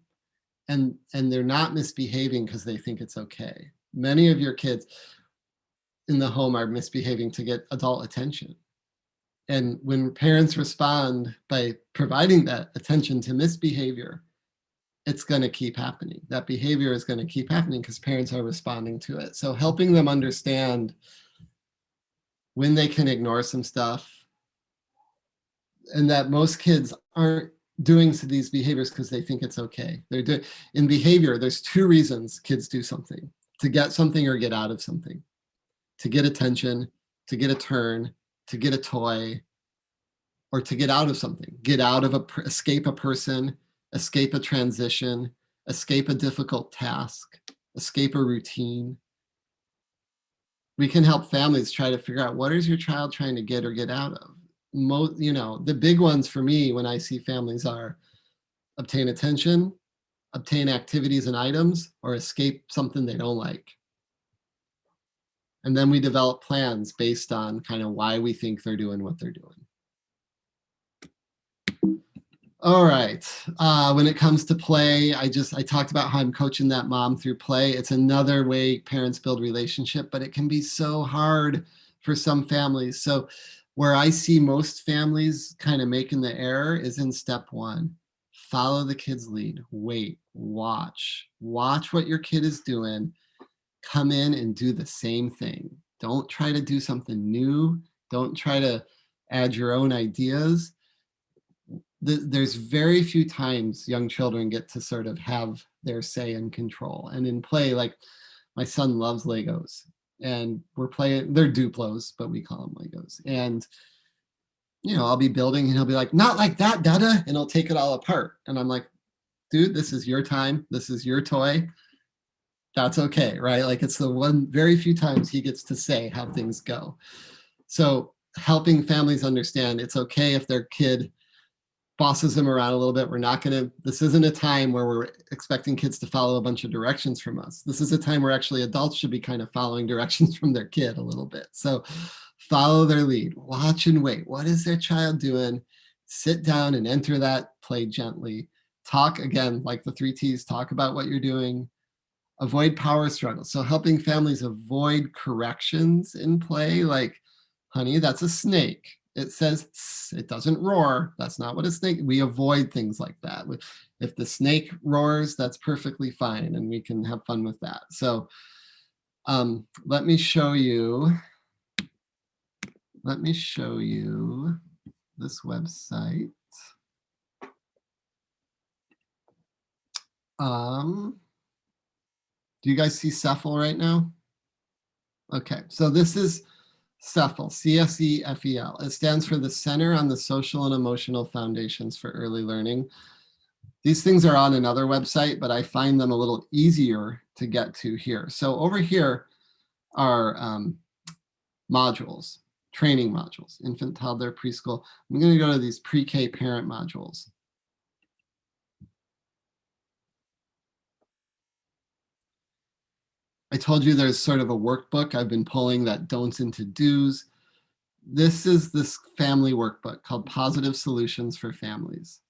And they're not misbehaving because they think it's okay. Many of your kids in the home are misbehaving to get adult attention. And when parents respond by providing that attention to misbehavior, it's going to keep happening. That behavior is going to keep happening because parents are responding to it. So helping them understand when they can ignore some stuff, and that most kids aren't doing these behaviors because they think it's okay. They're doing in behavior, there's 2 reasons kids do something: to get something or get out of something. To get attention, to get a turn, to get a toy, or to get out of something. Get out of escape a person, escape a transition, escape a difficult task, escape a routine. We can help families try to figure out what is your child trying to get or get out of. The big ones for me when I see families are obtain attention, obtain activities and items, or escape something they don't like. And then we develop plans based on kind of why we think they're doing what they're doing. All right, when it comes to play, I talked about how I'm coaching that mom through play. It's another way parents build relationship, but it can be so hard for some families. So where I see most families kind of making the error is in step one. Follow the kid's lead, wait, watch what your kid is doing, come in and do the same thing. Don't try to do something new. Don't try to add your own ideas. There's very few times young children get to sort of have their say and control. And in play, like my son loves Legos and we're playing, they're Duplos, but we call them Legos. And, I'll be building and he'll be like, not like that, Dada. And I'll take it all apart. And I'm like, dude, this is your time. This is your toy. That's okay, right? Like it's the one very few times he gets to say how things go. So helping families understand it's okay if their kid bosses them around a little bit. This isn't a time where we're expecting kids to follow a bunch of directions from us. This is a time where actually adults should be kind of following directions from their kid a little bit. So follow their lead, watch and wait. What is their child doing? Sit down and enter that play gently. Talk again, like the 3 T's, talk about what you're doing. Avoid power struggles. So helping families avoid corrections in play, like, honey, that's a snake. It says, it doesn't roar. That's not what a snake, we avoid things like that. If the snake roars, that's perfectly fine and we can have fun with that. So let me show you this website. Do you guys see CEFL right now? Okay, so this is CEFL, C-S-E-F-E-L. It stands for the Center on the Social and Emotional Foundations for Early Learning. These things are on another website, but I find them a little easier to get to here. So over here are modules, training modules, infant, toddler, preschool. I'm going to go to these pre-K parent modules. I told you there's sort of a workbook I've been pulling that don'ts into do's. This is this family workbook called Positive Solutions for Families.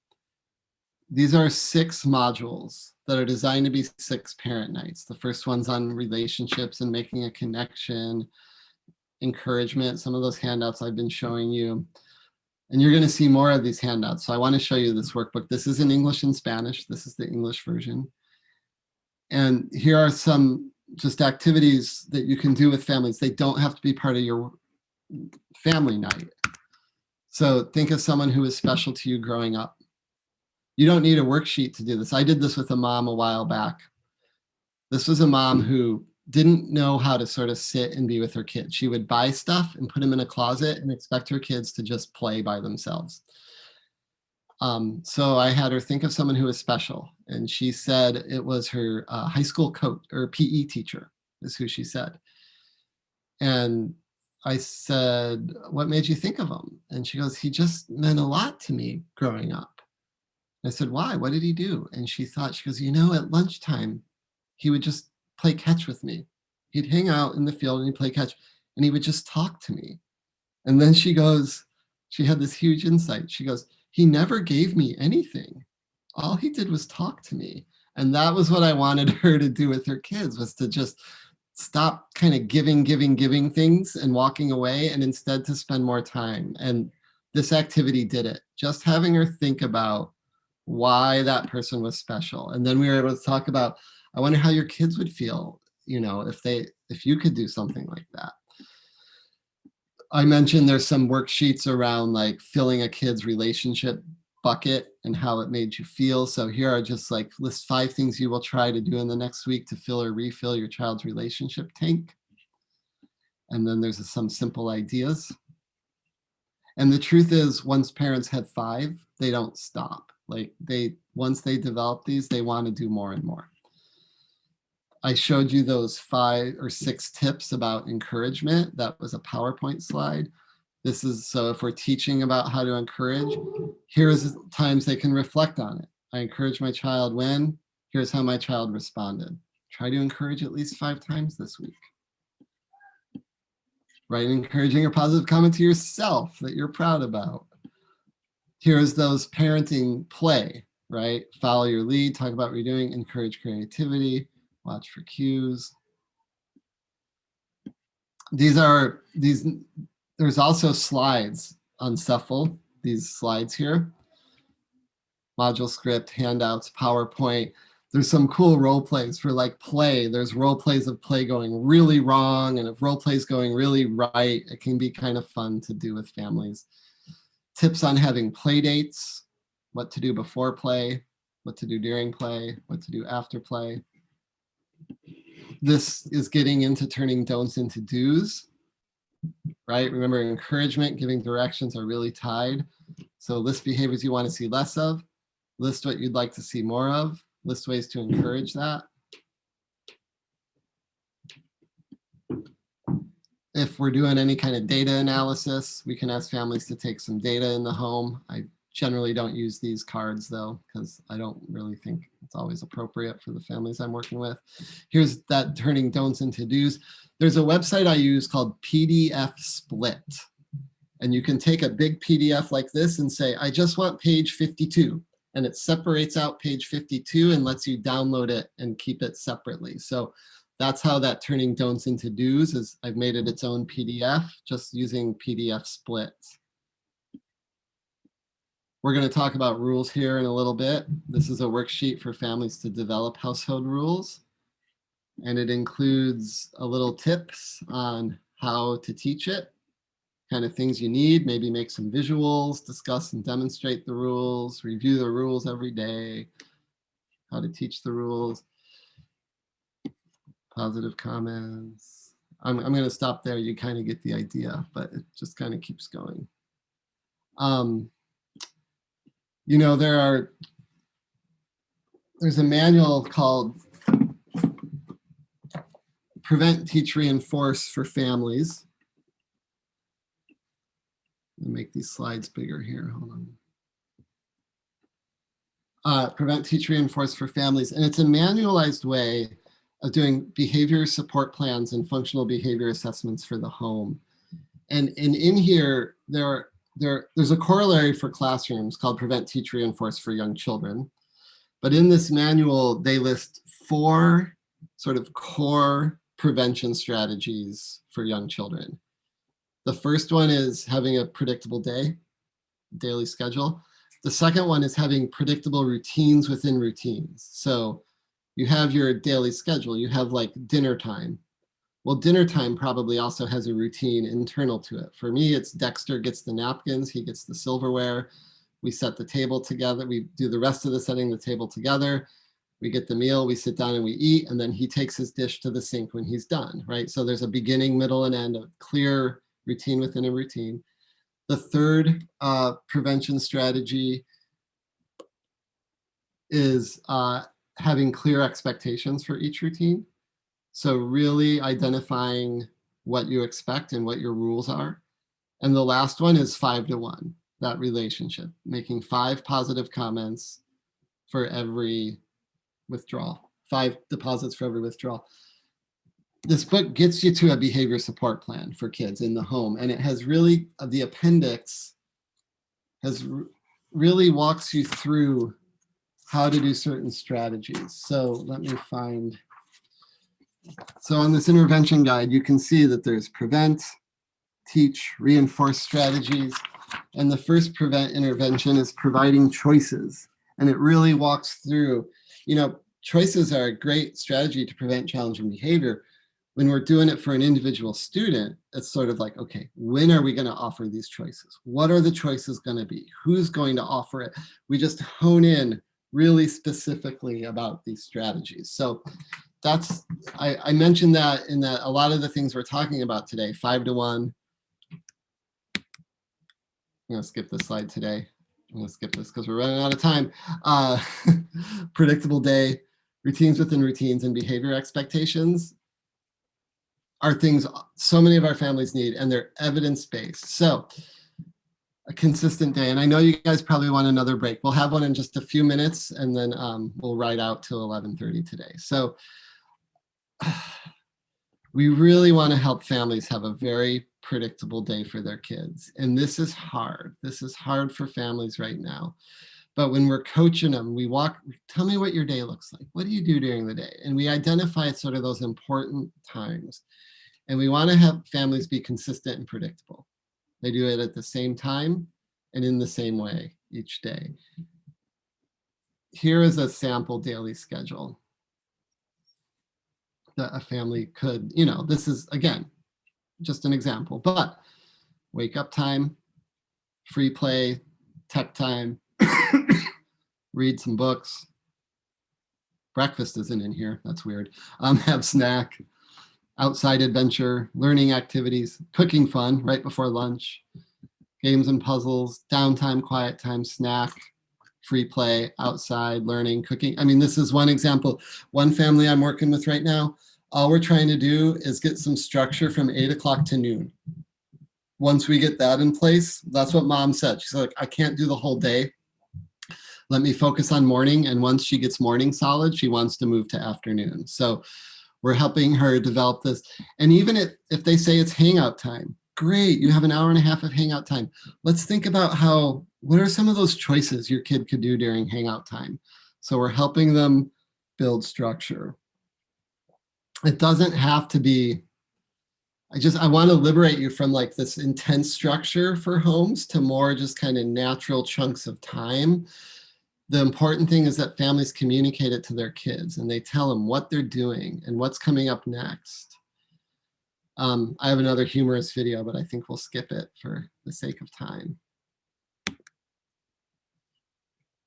These are 6 modules that are designed to be 6 parent nights. The first one's on relationships and making a connection, encouragement, some of those handouts I've been showing you. And you're going to see more of these handouts. So I want to show you this workbook. This is in English and Spanish. This is the English version. And here are some just activities that you can do with families. They don't have to be part of your family night. So think of someone who was special to you growing up. You don't need a worksheet to do this. I did this with a mom a while back. This was a mom who didn't know how to sort of sit and be with her kids. She would buy stuff and put them in a closet and expect her kids to just play by themselves. So I had her think of someone who was special. And she said it was her high school coach or PE teacher is who she said. And I said, what made you think of him? And she goes, he just meant a lot to me growing up. I said, why? What did he do? And she goes, at lunchtime, he would just play catch with me. He'd hang out in the field and he'd play catch and he would just talk to me. And then she had this huge insight. She goes, he never gave me anything. All he did was talk to me. And that was what I wanted her to do with her kids, was to just stop kind of giving things and walking away, and instead to spend more time. And this activity did it. Just having her think about why that person was special. And then we were able to talk about, I wonder how your kids would feel, if you could do something like that. I mentioned there's some worksheets around like filling a kid's relationship bucket and how it made you feel. So here are just like list 5 things you will try to do in the next week to fill or refill your child's relationship tank. And then there's some simple ideas. And the truth is, once parents have 5, they don't stop. Like once they develop these, they want to do more and more. I showed you those 5 or 6 tips about encouragement. That was a PowerPoint slide. This is, so if we're teaching about how to encourage, here's times they can reflect on it. I encourage my child when, here's how my child responded. Try to encourage at least 5 times this week. Write an encouraging or positive comment to yourself that you're proud about. Here's those parenting play, right? Follow your lead, talk about what you're doing, encourage creativity, watch for cues. There's also slides on Shuffle, these slides here. Module script, handouts, PowerPoint. There's some cool role plays for like play. There's role plays of play going really wrong, and if role plays going really right, it can be kind of fun to do with families. Tips on having play dates, what to do before play, what to do during play, what to do after play. This is getting into turning don'ts into do's, right? Remember, encouragement, giving directions are really tied. So list behaviors you want to see less of, list what you'd like to see more of, list ways to encourage that. If we're doing any kind of data analysis, we can ask families to take some data in the home. I generally don't use these cards though, because I don't really think it's always appropriate for the families I'm working with. Here's that turning don'ts into do's. There's a website I use called PDF Split. And you can take a big PDF like this and say, I just want page 52. And it separates out page 52 and lets you download it and keep it separately. So that's how that turning don'ts into do's is. I've made it its own PDF just using PDF Split. We're going to talk about rules here in a little bit. This is a worksheet for families to develop household rules. And it includes a little tips on how to teach it, kind of things you need, maybe make some visuals, discuss and demonstrate the rules, review the rules every day, how to teach the rules. Positive comments. I'm going to stop there. You kind of get the idea, but it just kind of keeps going. You know, there's a manual called Prevent, Teach, Reinforce for Families. Let me make these slides bigger here. Hold on. Prevent, Teach, Reinforce for Families. And it's a manualized way of doing behavior support plans and functional behavior assessments for the home. And in here, there's a corollary for classrooms called Prevent, Teach, Reinforce for Young Children. But in this manual, they list 4 sort of core prevention strategies for young children. The first one is having a predictable daily schedule. The second one is having predictable routines within routines. So you have your daily schedule, you have like dinner time. Well, dinner time probably also has a routine internal to it. For me, it's Dexter gets the napkins, he gets the silverware. We set the table together. We do the rest of the setting the table together. We get the meal, we sit down and we eat, and then he takes his dish to the sink when he's done, right? So there's a beginning, middle, and end, a clear routine within a routine. The third prevention strategy is having clear expectations for each routine. So really identifying what you expect and what your rules are. And the last one is 5 to 1, that relationship, making 5 positive comments for every withdrawal, 5 deposits for every withdrawal. This book gets you to a behavior support plan for kids in the home. And it has really, the appendix has really walks you through how to do certain strategies. So let me find, so on this intervention guide, you can see that there's prevent, teach, reinforce strategies. And the first prevent intervention is providing choices. And it really walks through, you know, choices are a great strategy to prevent challenging behavior. When we're doing it for an individual student, it's sort of like, okay, when are we going to offer these choices? What are the choices going to be? Who's going to offer it? We just hone in really specifically about these strategies. So that's, I mentioned that in that a lot of the things we're talking about today, 5 to 1. I'm going to skip this slide today. I'm gonna skip this because we're running out of time. Predictable day, routines within routines, and behavior expectations are things so many of our families need, and they're evidence-based. So a consistent day, and I know you guys probably want another break. We'll have one in just a few minutes, and then we'll ride out till 11:30 today. So we really want to help families have a very predictable day for their kids. And this is hard. This is hard for families right now. But when we're coaching them, we walk, tell me what your day looks like. What do you do during the day? And we identify sort of those important times. And we want to have families be consistent and predictable. They do it at the same time and in the same way each day. Here is a sample daily schedule that a family could, this is, again, just an example, but wake up time, free play, tech time, read some books. Breakfast isn't in here, that's weird. Have snack, outside adventure, learning activities, cooking fun right before lunch, games and puzzles, downtime, quiet time, snack, free play, outside, learning, cooking. I mean, this is one example. One family I'm working with right now, all we're trying to do is get some structure from 8 o'clock to noon. Once we get that in place, that's what mom said. She's like, I can't do the whole day. Let me focus on morning. And once she gets morning solid, she wants to move to afternoon. So we're helping her develop this. And even if they say it's hangout time, great, you have an hour and a half of hangout time. Let's think about what are some of those choices your kid could do during hangout time? So we're helping them build structure. It doesn't have to be, I want to liberate you from like this intense structure for homes to more just kind of natural chunks of time. The important thing is that families communicate it to their kids and they tell them what they're doing and what's coming up next. I have another humorous video, but I think we'll skip it for the sake of time.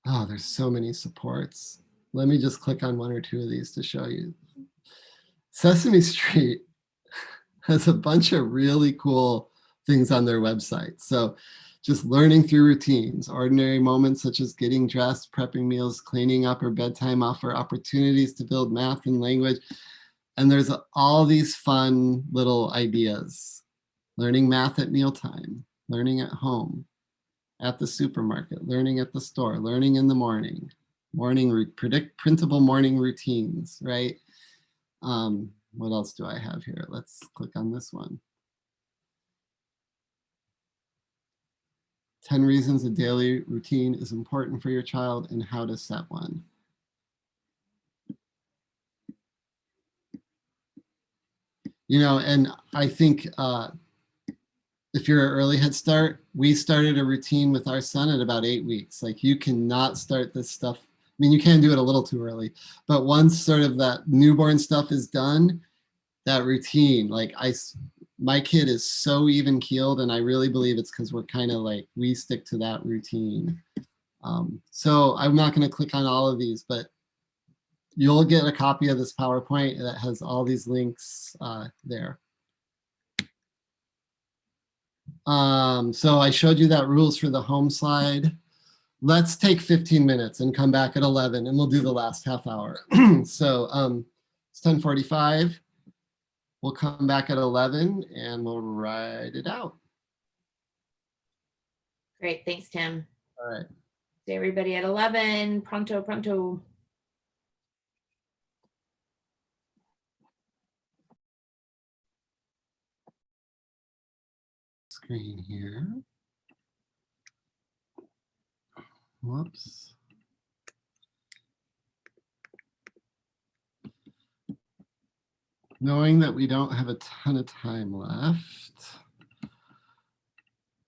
Oh, there's so many supports. Let me just click on one or two of these to show you. Sesame Street has a bunch of really cool things on their website. So just learning through routines, ordinary moments such as getting dressed, prepping meals, cleaning up, or bedtime offer opportunities to build math and language. And there's all these fun little ideas. Learning math at mealtime, learning at home, at the supermarket, learning at the store, learning in the morning, predict printable morning routines, right? What else do I have here? Let's click on this one. 10 reasons a daily routine is important for your child and how to set one. And I think if you're an early Head Start, we started a routine with our son at about 8 weeks. Like you cannot start this stuff. I mean, you can do it a little too early, but once sort of that newborn stuff is done, that routine, like my kid is so even keeled, and I really believe it's because we're kind of like, we stick to that routine. So I'm not going to click on all of these, but you'll get a copy of this PowerPoint that has all these links there. So I showed you that rules for the home slide. Let's take 15 minutes and come back at 11 and we'll do the last half hour. So it's 10:45. We'll come back at 11 and we'll ride it out. Great, thanks, Tim. All right. See everybody at 11. Pronto, pronto. Screen here. Whoops. Knowing that we don't have a ton of time left,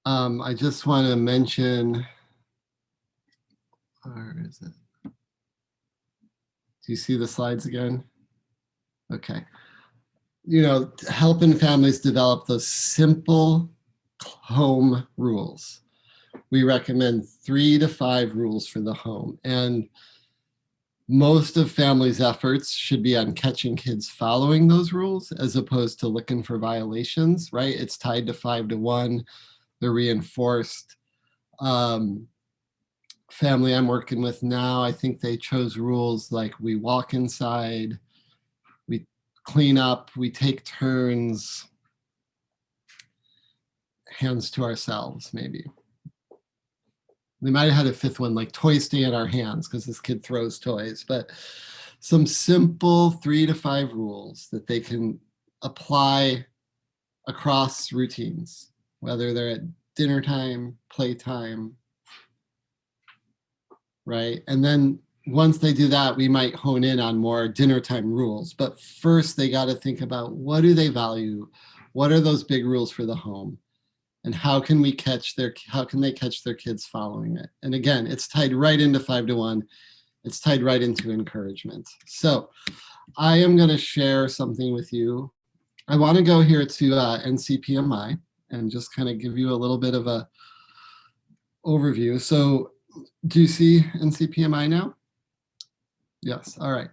I just want to mention, where is it? Do you see the slides again? Okay. Helping families develop those simple home rules. We recommend 3 to 5 rules for the home. And most of families' efforts should be on catching kids following those rules as opposed to looking for violations, right? It's tied to 5 to 1. They're reinforced. family I'm working with now, I think they chose rules like we walk inside, we clean up, we take turns, hands to ourselves, maybe. We might have had a fifth one, like toys stay in our hands because this kid throws toys, but some simple 3 to 5 rules that they can apply across routines, whether they're at dinner time, playtime, right? And then once they do that, we might hone in on more dinner time rules. But first, they got to think about what do they value? What are those big rules for the home? And how can they catch their kids following it? And again, it's tied right into 5 to 1. It's tied right into encouragement. So I am going to share something with you. I want to go here to NCPMI and just kind of give you a little bit of a overview. So do you see NCPMI now? Yes, all right.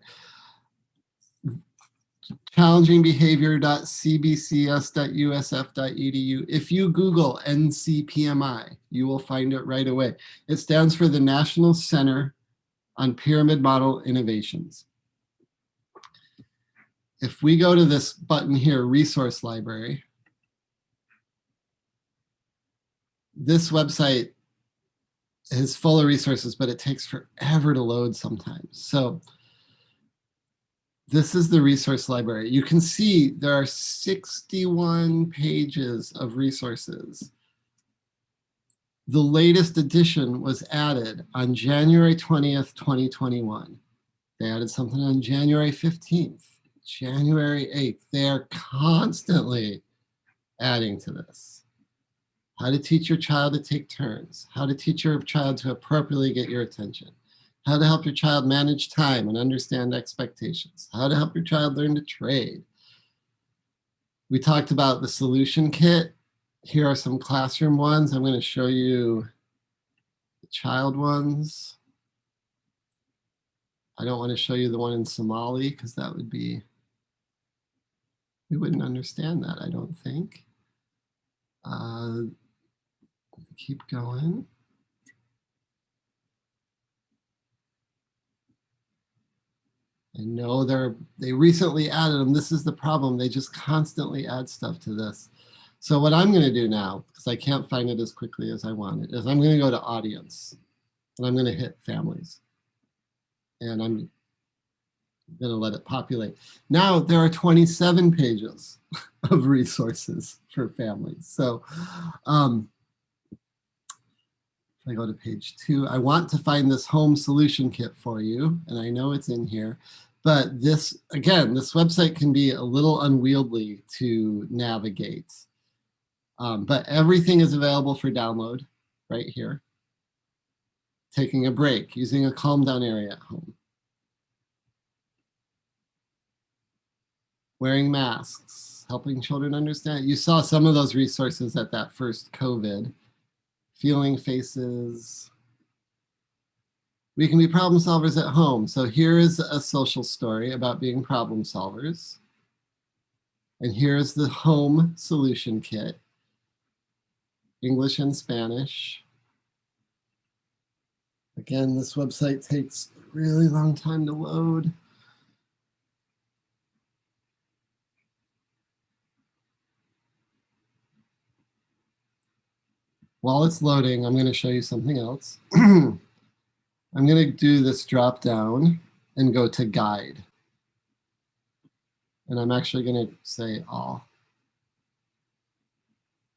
challengingbehavior.cbcs.usf.edu. If you Google NCPMI, you will find it right away. It stands for the National Center on Pyramid Model Innovations. If we go to this button here, Resource Library, this website is full of resources, but it takes forever to load sometimes. So this is the resource library. You can see there are 61 pages of resources. The latest edition was added on January 20th, 2021. They added something on January 15th, January 8th. They are constantly adding to this. How to teach your child to take turns, how to teach your child to appropriately get your attention, how to help your child manage time and understand expectations, how to help your child learn to trade. We talked about the solution kit. Here are some classroom ones. I'm going to show you the child ones. I don't want to show you the one in Somali because that would be, we wouldn't understand that, I don't think. Keep going. I know they recently added them. This is the problem. They just constantly add stuff to this. So what I'm going to do now, because I can't find it as quickly as I want it, is I'm going to go to audience and I'm going to hit families. And I'm going to let it populate. Now there are 27 pages of resources for families. So if I go to page 2, I want to find this home solution kit for you, and I know it's in here, but this, again, this website can be a little unwieldy to navigate, but everything is available for download right here. Taking a break, using a calm down area at home. Wearing masks, helping children understand. You saw some of those resources at that first COVID. Feeling faces. We can be problem solvers at home. So here is a social story about being problem solvers. And here's the home solution kit. English and Spanish. Again, this website takes a really long time to load. While it's loading, I'm going to show you something else. I'm going to do this drop down and go to guide. And I'm actually going to say all.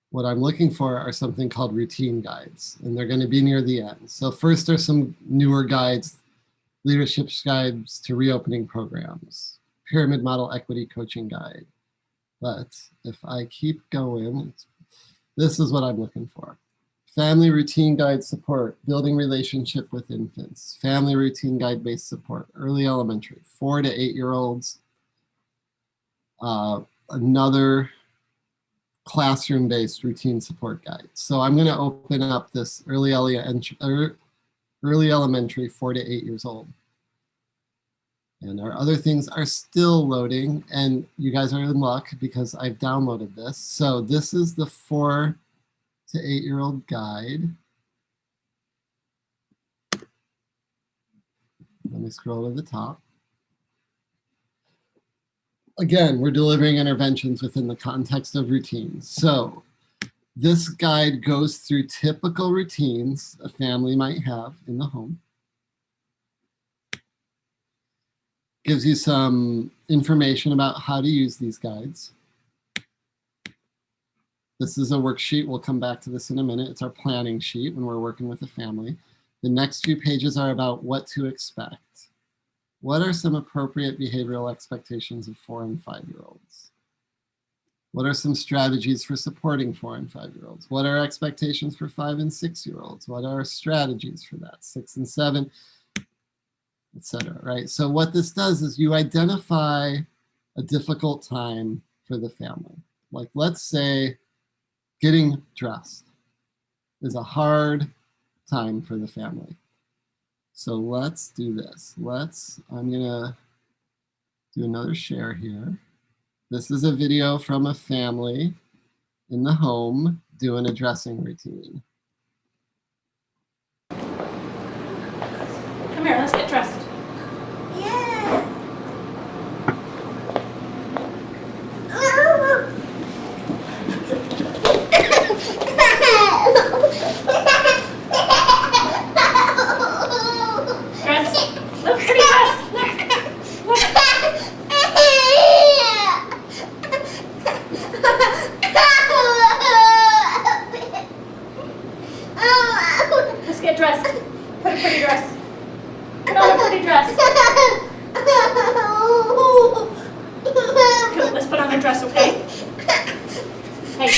What I'm looking for are something called routine guides, and they're going to be near the end. So first are some newer guides, leadership guides to reopening programs, pyramid model equity coaching guide. But if I keep going, this is what I'm looking for. Family routine guide support, building relationship with infants, family routine guide based support, early elementary, 4 to 8-year-olds, another classroom-based routine support guide. So I'm going to open up this early elementary, 4 to 8 years old. And our other things are still loading, and you guys are in luck because I've downloaded this. So this is the 4 to 8-year-old guide. me scroll to the top. Again, we're delivering interventions within the context of routines. So this guide goes through typical routines a family might have in the home. Gives you some information about how to use these guides. This is a worksheet. We'll come back to this in a minute. It's our planning sheet when we're working with a family. The next few pages are about what to expect. What are some appropriate behavioral expectations of 4 and 5-year-olds? What are some strategies for supporting 4 and 5-year-olds? What are expectations for 5 and 6-year-olds? What are strategies for that? 6 and 7, etc. Right? So what this does is you identify a difficult time for the family. Like, let's say getting dressed is a hard time for the family. So let's do this. I'm gonna do another share here. This is a video from a family in the home doing a dressing routine. Come here, let's get dressed. Look, pretty dress. Look. Let's get dressed. Put a pretty dress. Put on a pretty dress. Come, let's put on a dress, okay? Hey,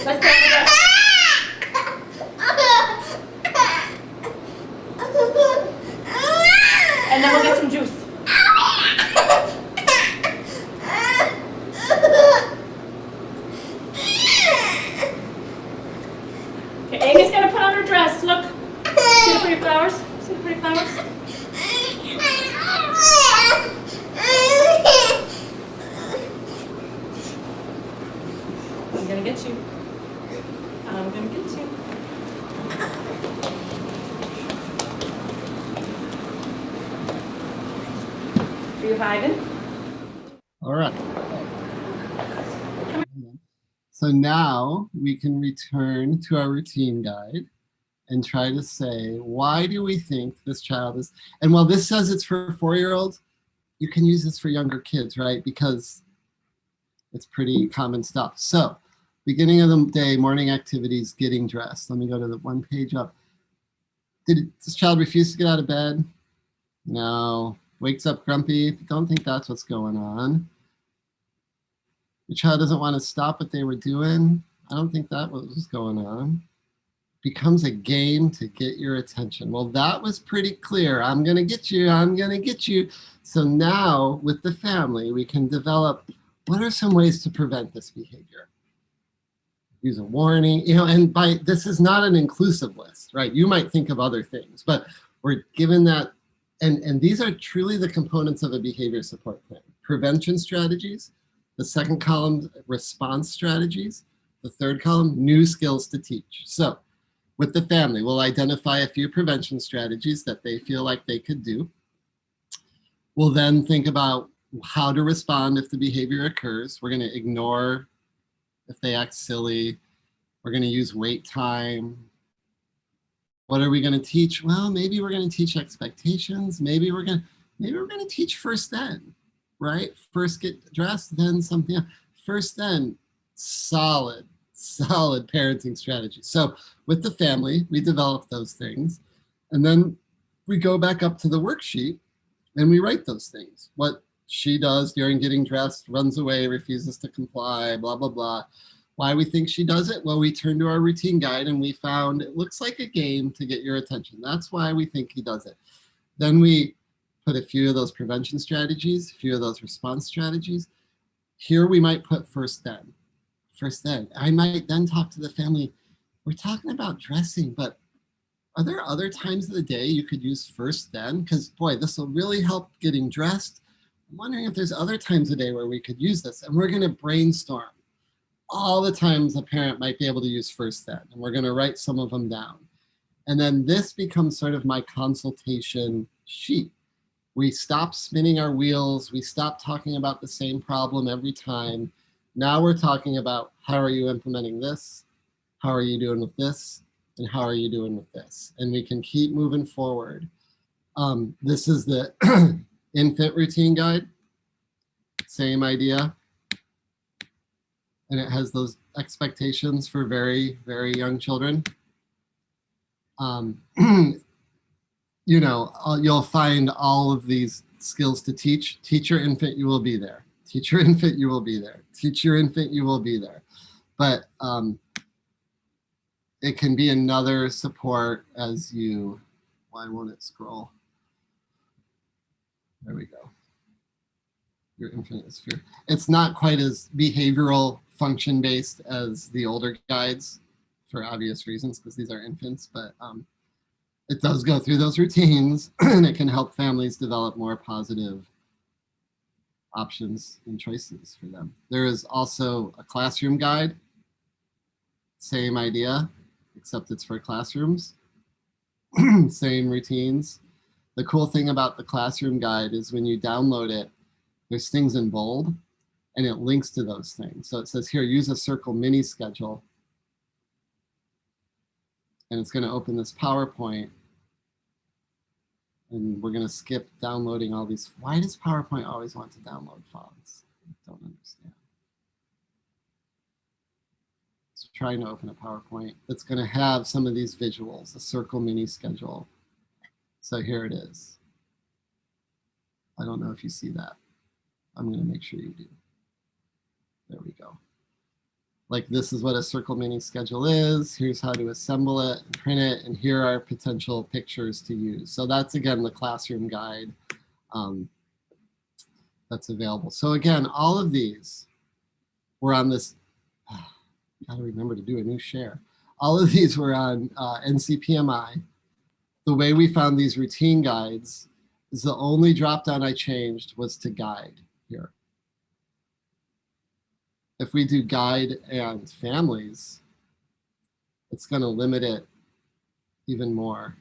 let's put on a dress. And then we'll get some juice. Okay, Amy's gonna put on her dress. Look. See the pretty flowers? See the pretty flowers? I'm gonna get you. I'm gonna get you. Are you hiding? All right. So now we can return to our routine guide and try to say, why do we think this child is, and while this says it's for 4-year-olds, you can use this for younger kids, right? Because it's pretty common stuff. So beginning of the day, morning activities, getting dressed. Let me go to the one page up. Did this child refuse to get out of bed? No. Wakes up grumpy? Don't think that's what's going on. The child doesn't want to stop what they were doing? I don't think that was going on. Becomes a game to get your attention. Well, that was pretty clear. I'm going to get you. I'm going to get you. So now with the family, we can develop what are some ways to prevent this behavior? Use a warning, and by this is not an inclusive list, right? You might think of other things, but we're given that, and these are truly the components of a behavior support plan. Prevention strategies, the second column, response strategies, the third column, new skills to teach. So with the family, we'll identify a few prevention strategies that they feel like they could do. We'll then think about how to respond if the behavior occurs. We're going to ignore if they act silly. We're going to use wait time. What are we going to teach? Well, maybe we're going to teach expectations. Maybe we're going to teach first then, right? First get dressed, then something else. First then, solid parenting strategy. So with the family, we develop those things. And then we go back up to the worksheet and we write those things. What she does during getting dressed, runs away, refuses to comply, blah, blah, blah. Why we think she does it? Well, we turned to our routine guide and we found it looks like a game to get your attention. That's why we think he does it. Then we put a few of those prevention strategies, a few of those response strategies. Here we might put first then. First then. I might then talk to the family. We're talking about dressing, but are there other times of the day you could use first then? Because boy, this will really help getting dressed. I'm wondering if there's other times of the day where we could use this, and we're going to brainstorm all the times a parent might be able to use first then, and we're going to write some of them down. And then this becomes sort of my consultation sheet. We stop spinning our wheels. We stop talking about the same problem every time. Now we're talking about how are you implementing this? How are you doing with this? And how are you doing with this? And we can keep moving forward. This is the infant routine guide. Same idea. And it has those expectations for very, very young children. You know, you'll find all of these skills to teach. Teach your infant, you will be there. Teach your infant, you will be there. Teach your infant, you will be there. But it can be another support as you, why won't it scroll? There we go. Your infant is fear. It's not quite as behavioral function based as the older guides for obvious reasons, because these are infants, but it does go through those routines and it can help families develop more positive options and choices for them. There is also a classroom guide. Same idea, except it's for classrooms. Same routines. The cool thing about the classroom guide is when you download it, there's things in bold and it links to those things. So it says here, use a circle mini schedule. And it's going to open this PowerPoint. And we're going to skip downloading all these. Why does PowerPoint always want to download fonts? I don't understand. It's trying to open a PowerPoint that's going to have some of these visuals, a circle mini schedule. So here it is. I don't know if you see that. I'm going to make sure you do. There we go. Like this is what a circle mini schedule is. Here's how to assemble it and print it. And here are potential pictures to use. So that's, again, the classroom guide that's available. So again, all of these were on this, gotta remember to do a new share. All of these were on NCPMI. The way we found these routine guides is the only dropdown I changed was to guide here. If we do guide and families, it's going to limit it even more.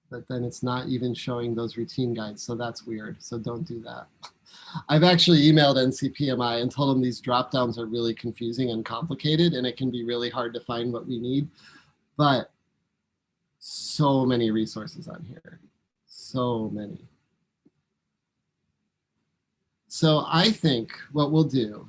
But then it's not even showing those routine guides. So that's weird. So don't do that. I've actually emailed NCPMI and told them these dropdowns are really confusing and complicated, and it can be really hard to find what we need. But so many resources on here. So many. So I think what we'll do,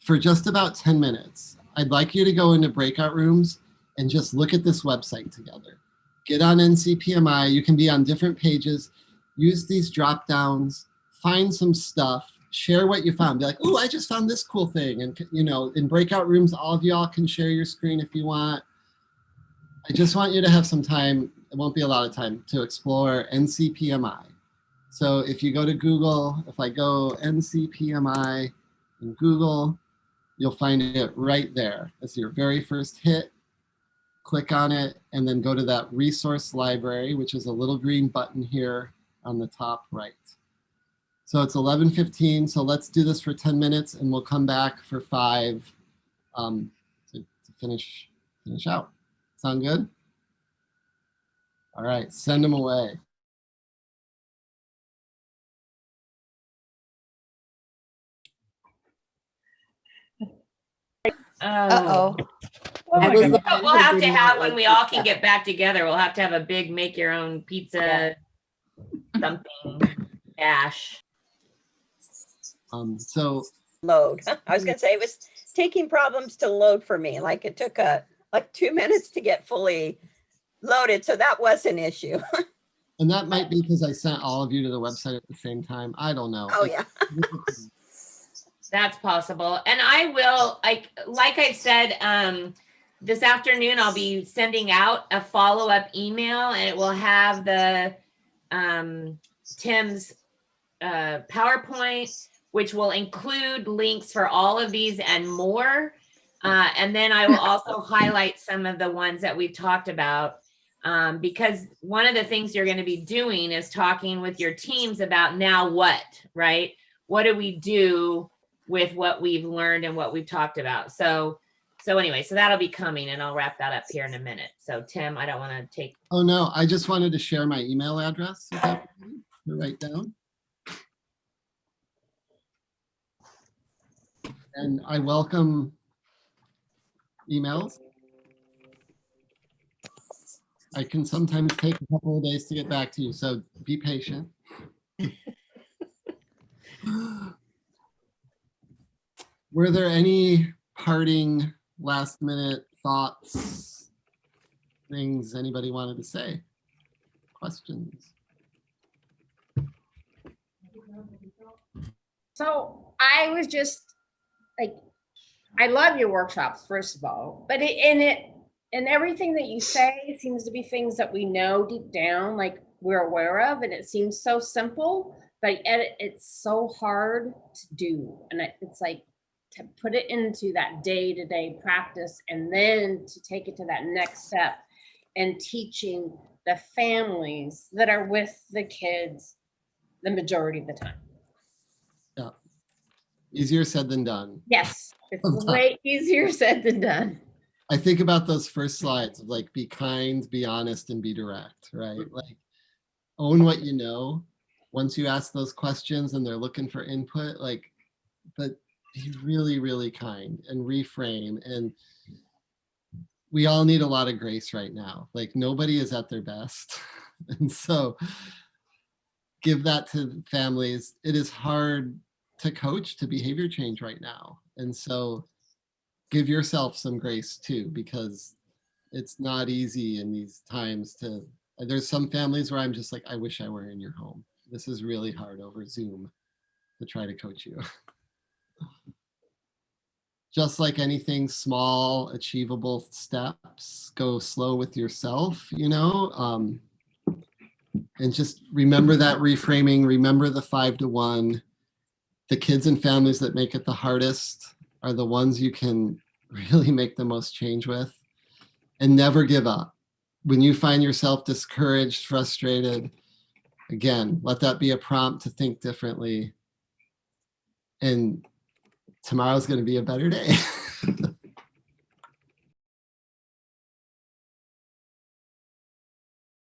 for just about 10 minutes, I'd like you to go into breakout rooms and just look at this website together. Get on NCPMI. You can be on different pages. Use these drop downs. Find some stuff. Share what you found. Be like, oh, I just found this cool thing. And, you know, in breakout rooms, all of y'all can share your screen if you want. I just want you to have some time. It won't be a lot of time to explore NCPMI. So if you go to Google, if I go NCPMI in Google, you'll find it right there. As your very first hit. Click on it and then go to that resource library, which is a little green button here on the top right. So it's 11:15, so let's do this for 10 minutes and we'll come back for 5 to finish out. Sound good? All right, send them away. Uh-oh. Oh my We'll God. have to have, when we all can get back together, we'll have to have a big make your own pizza something dash. So load. I was gonna say it was taking problems to load for me. Like it took like 2 minutes to get fully loaded. So that was an issue. And that might be because I sent all of you to the website at the same time. I don't know. Oh yeah. That's possible. And I will, like I said, this afternoon, I'll be sending out a follow-up email and it will have the Tim's PowerPoint, which will include links for all of these and more. And then I will also highlight some of the ones that we've talked about, because one of the things you're going to be doing is talking with your teams about now what, right? What do we do with what we've learned and what we've talked about? So So anyway, so that'll be coming and I'll wrap that up here in a minute. So Tim, I don't want to take. Oh, no, I just wanted to share my email address. Is that to write down? And I welcome emails. I can sometimes take a couple of days to get back to you, so be patient. Were there any parting last minute thoughts, things anybody wanted to say? Questions? So I was just like, I love your workshops, first of all, but and everything that you say seems to be things that we know deep down, like we're aware of, and it seems so simple, but it's so hard to do. And it's like to put it into that day-to-day practice and then to take it to that next step and teaching the families that are with the kids the majority of the time. Yeah. Easier said than done. Yes, it's way easier said than done. I think about those first slides of like, be kind, be honest, and be direct, right? Like, own what you know. Once you ask those questions and they're looking for input, like, but be really, really kind and reframe. And we all need a lot of grace right now. Like, nobody is at their best. And so give that to families. It is hard to coach to behavior change right now. And so give yourself some grace too, because it's not easy in these times to, there's some families where I'm just like, I wish I were in your home. This is really hard over Zoom to try to coach you. Just like anything, small, achievable steps, go slow with yourself, you know, and just remember that reframing, remember the 5 to 1. The kids and families that make it the hardest are the ones you can really make the most change with, and never give up. When you find yourself discouraged, frustrated, again, let that be a prompt to think differently. And tomorrow's going to be a better day.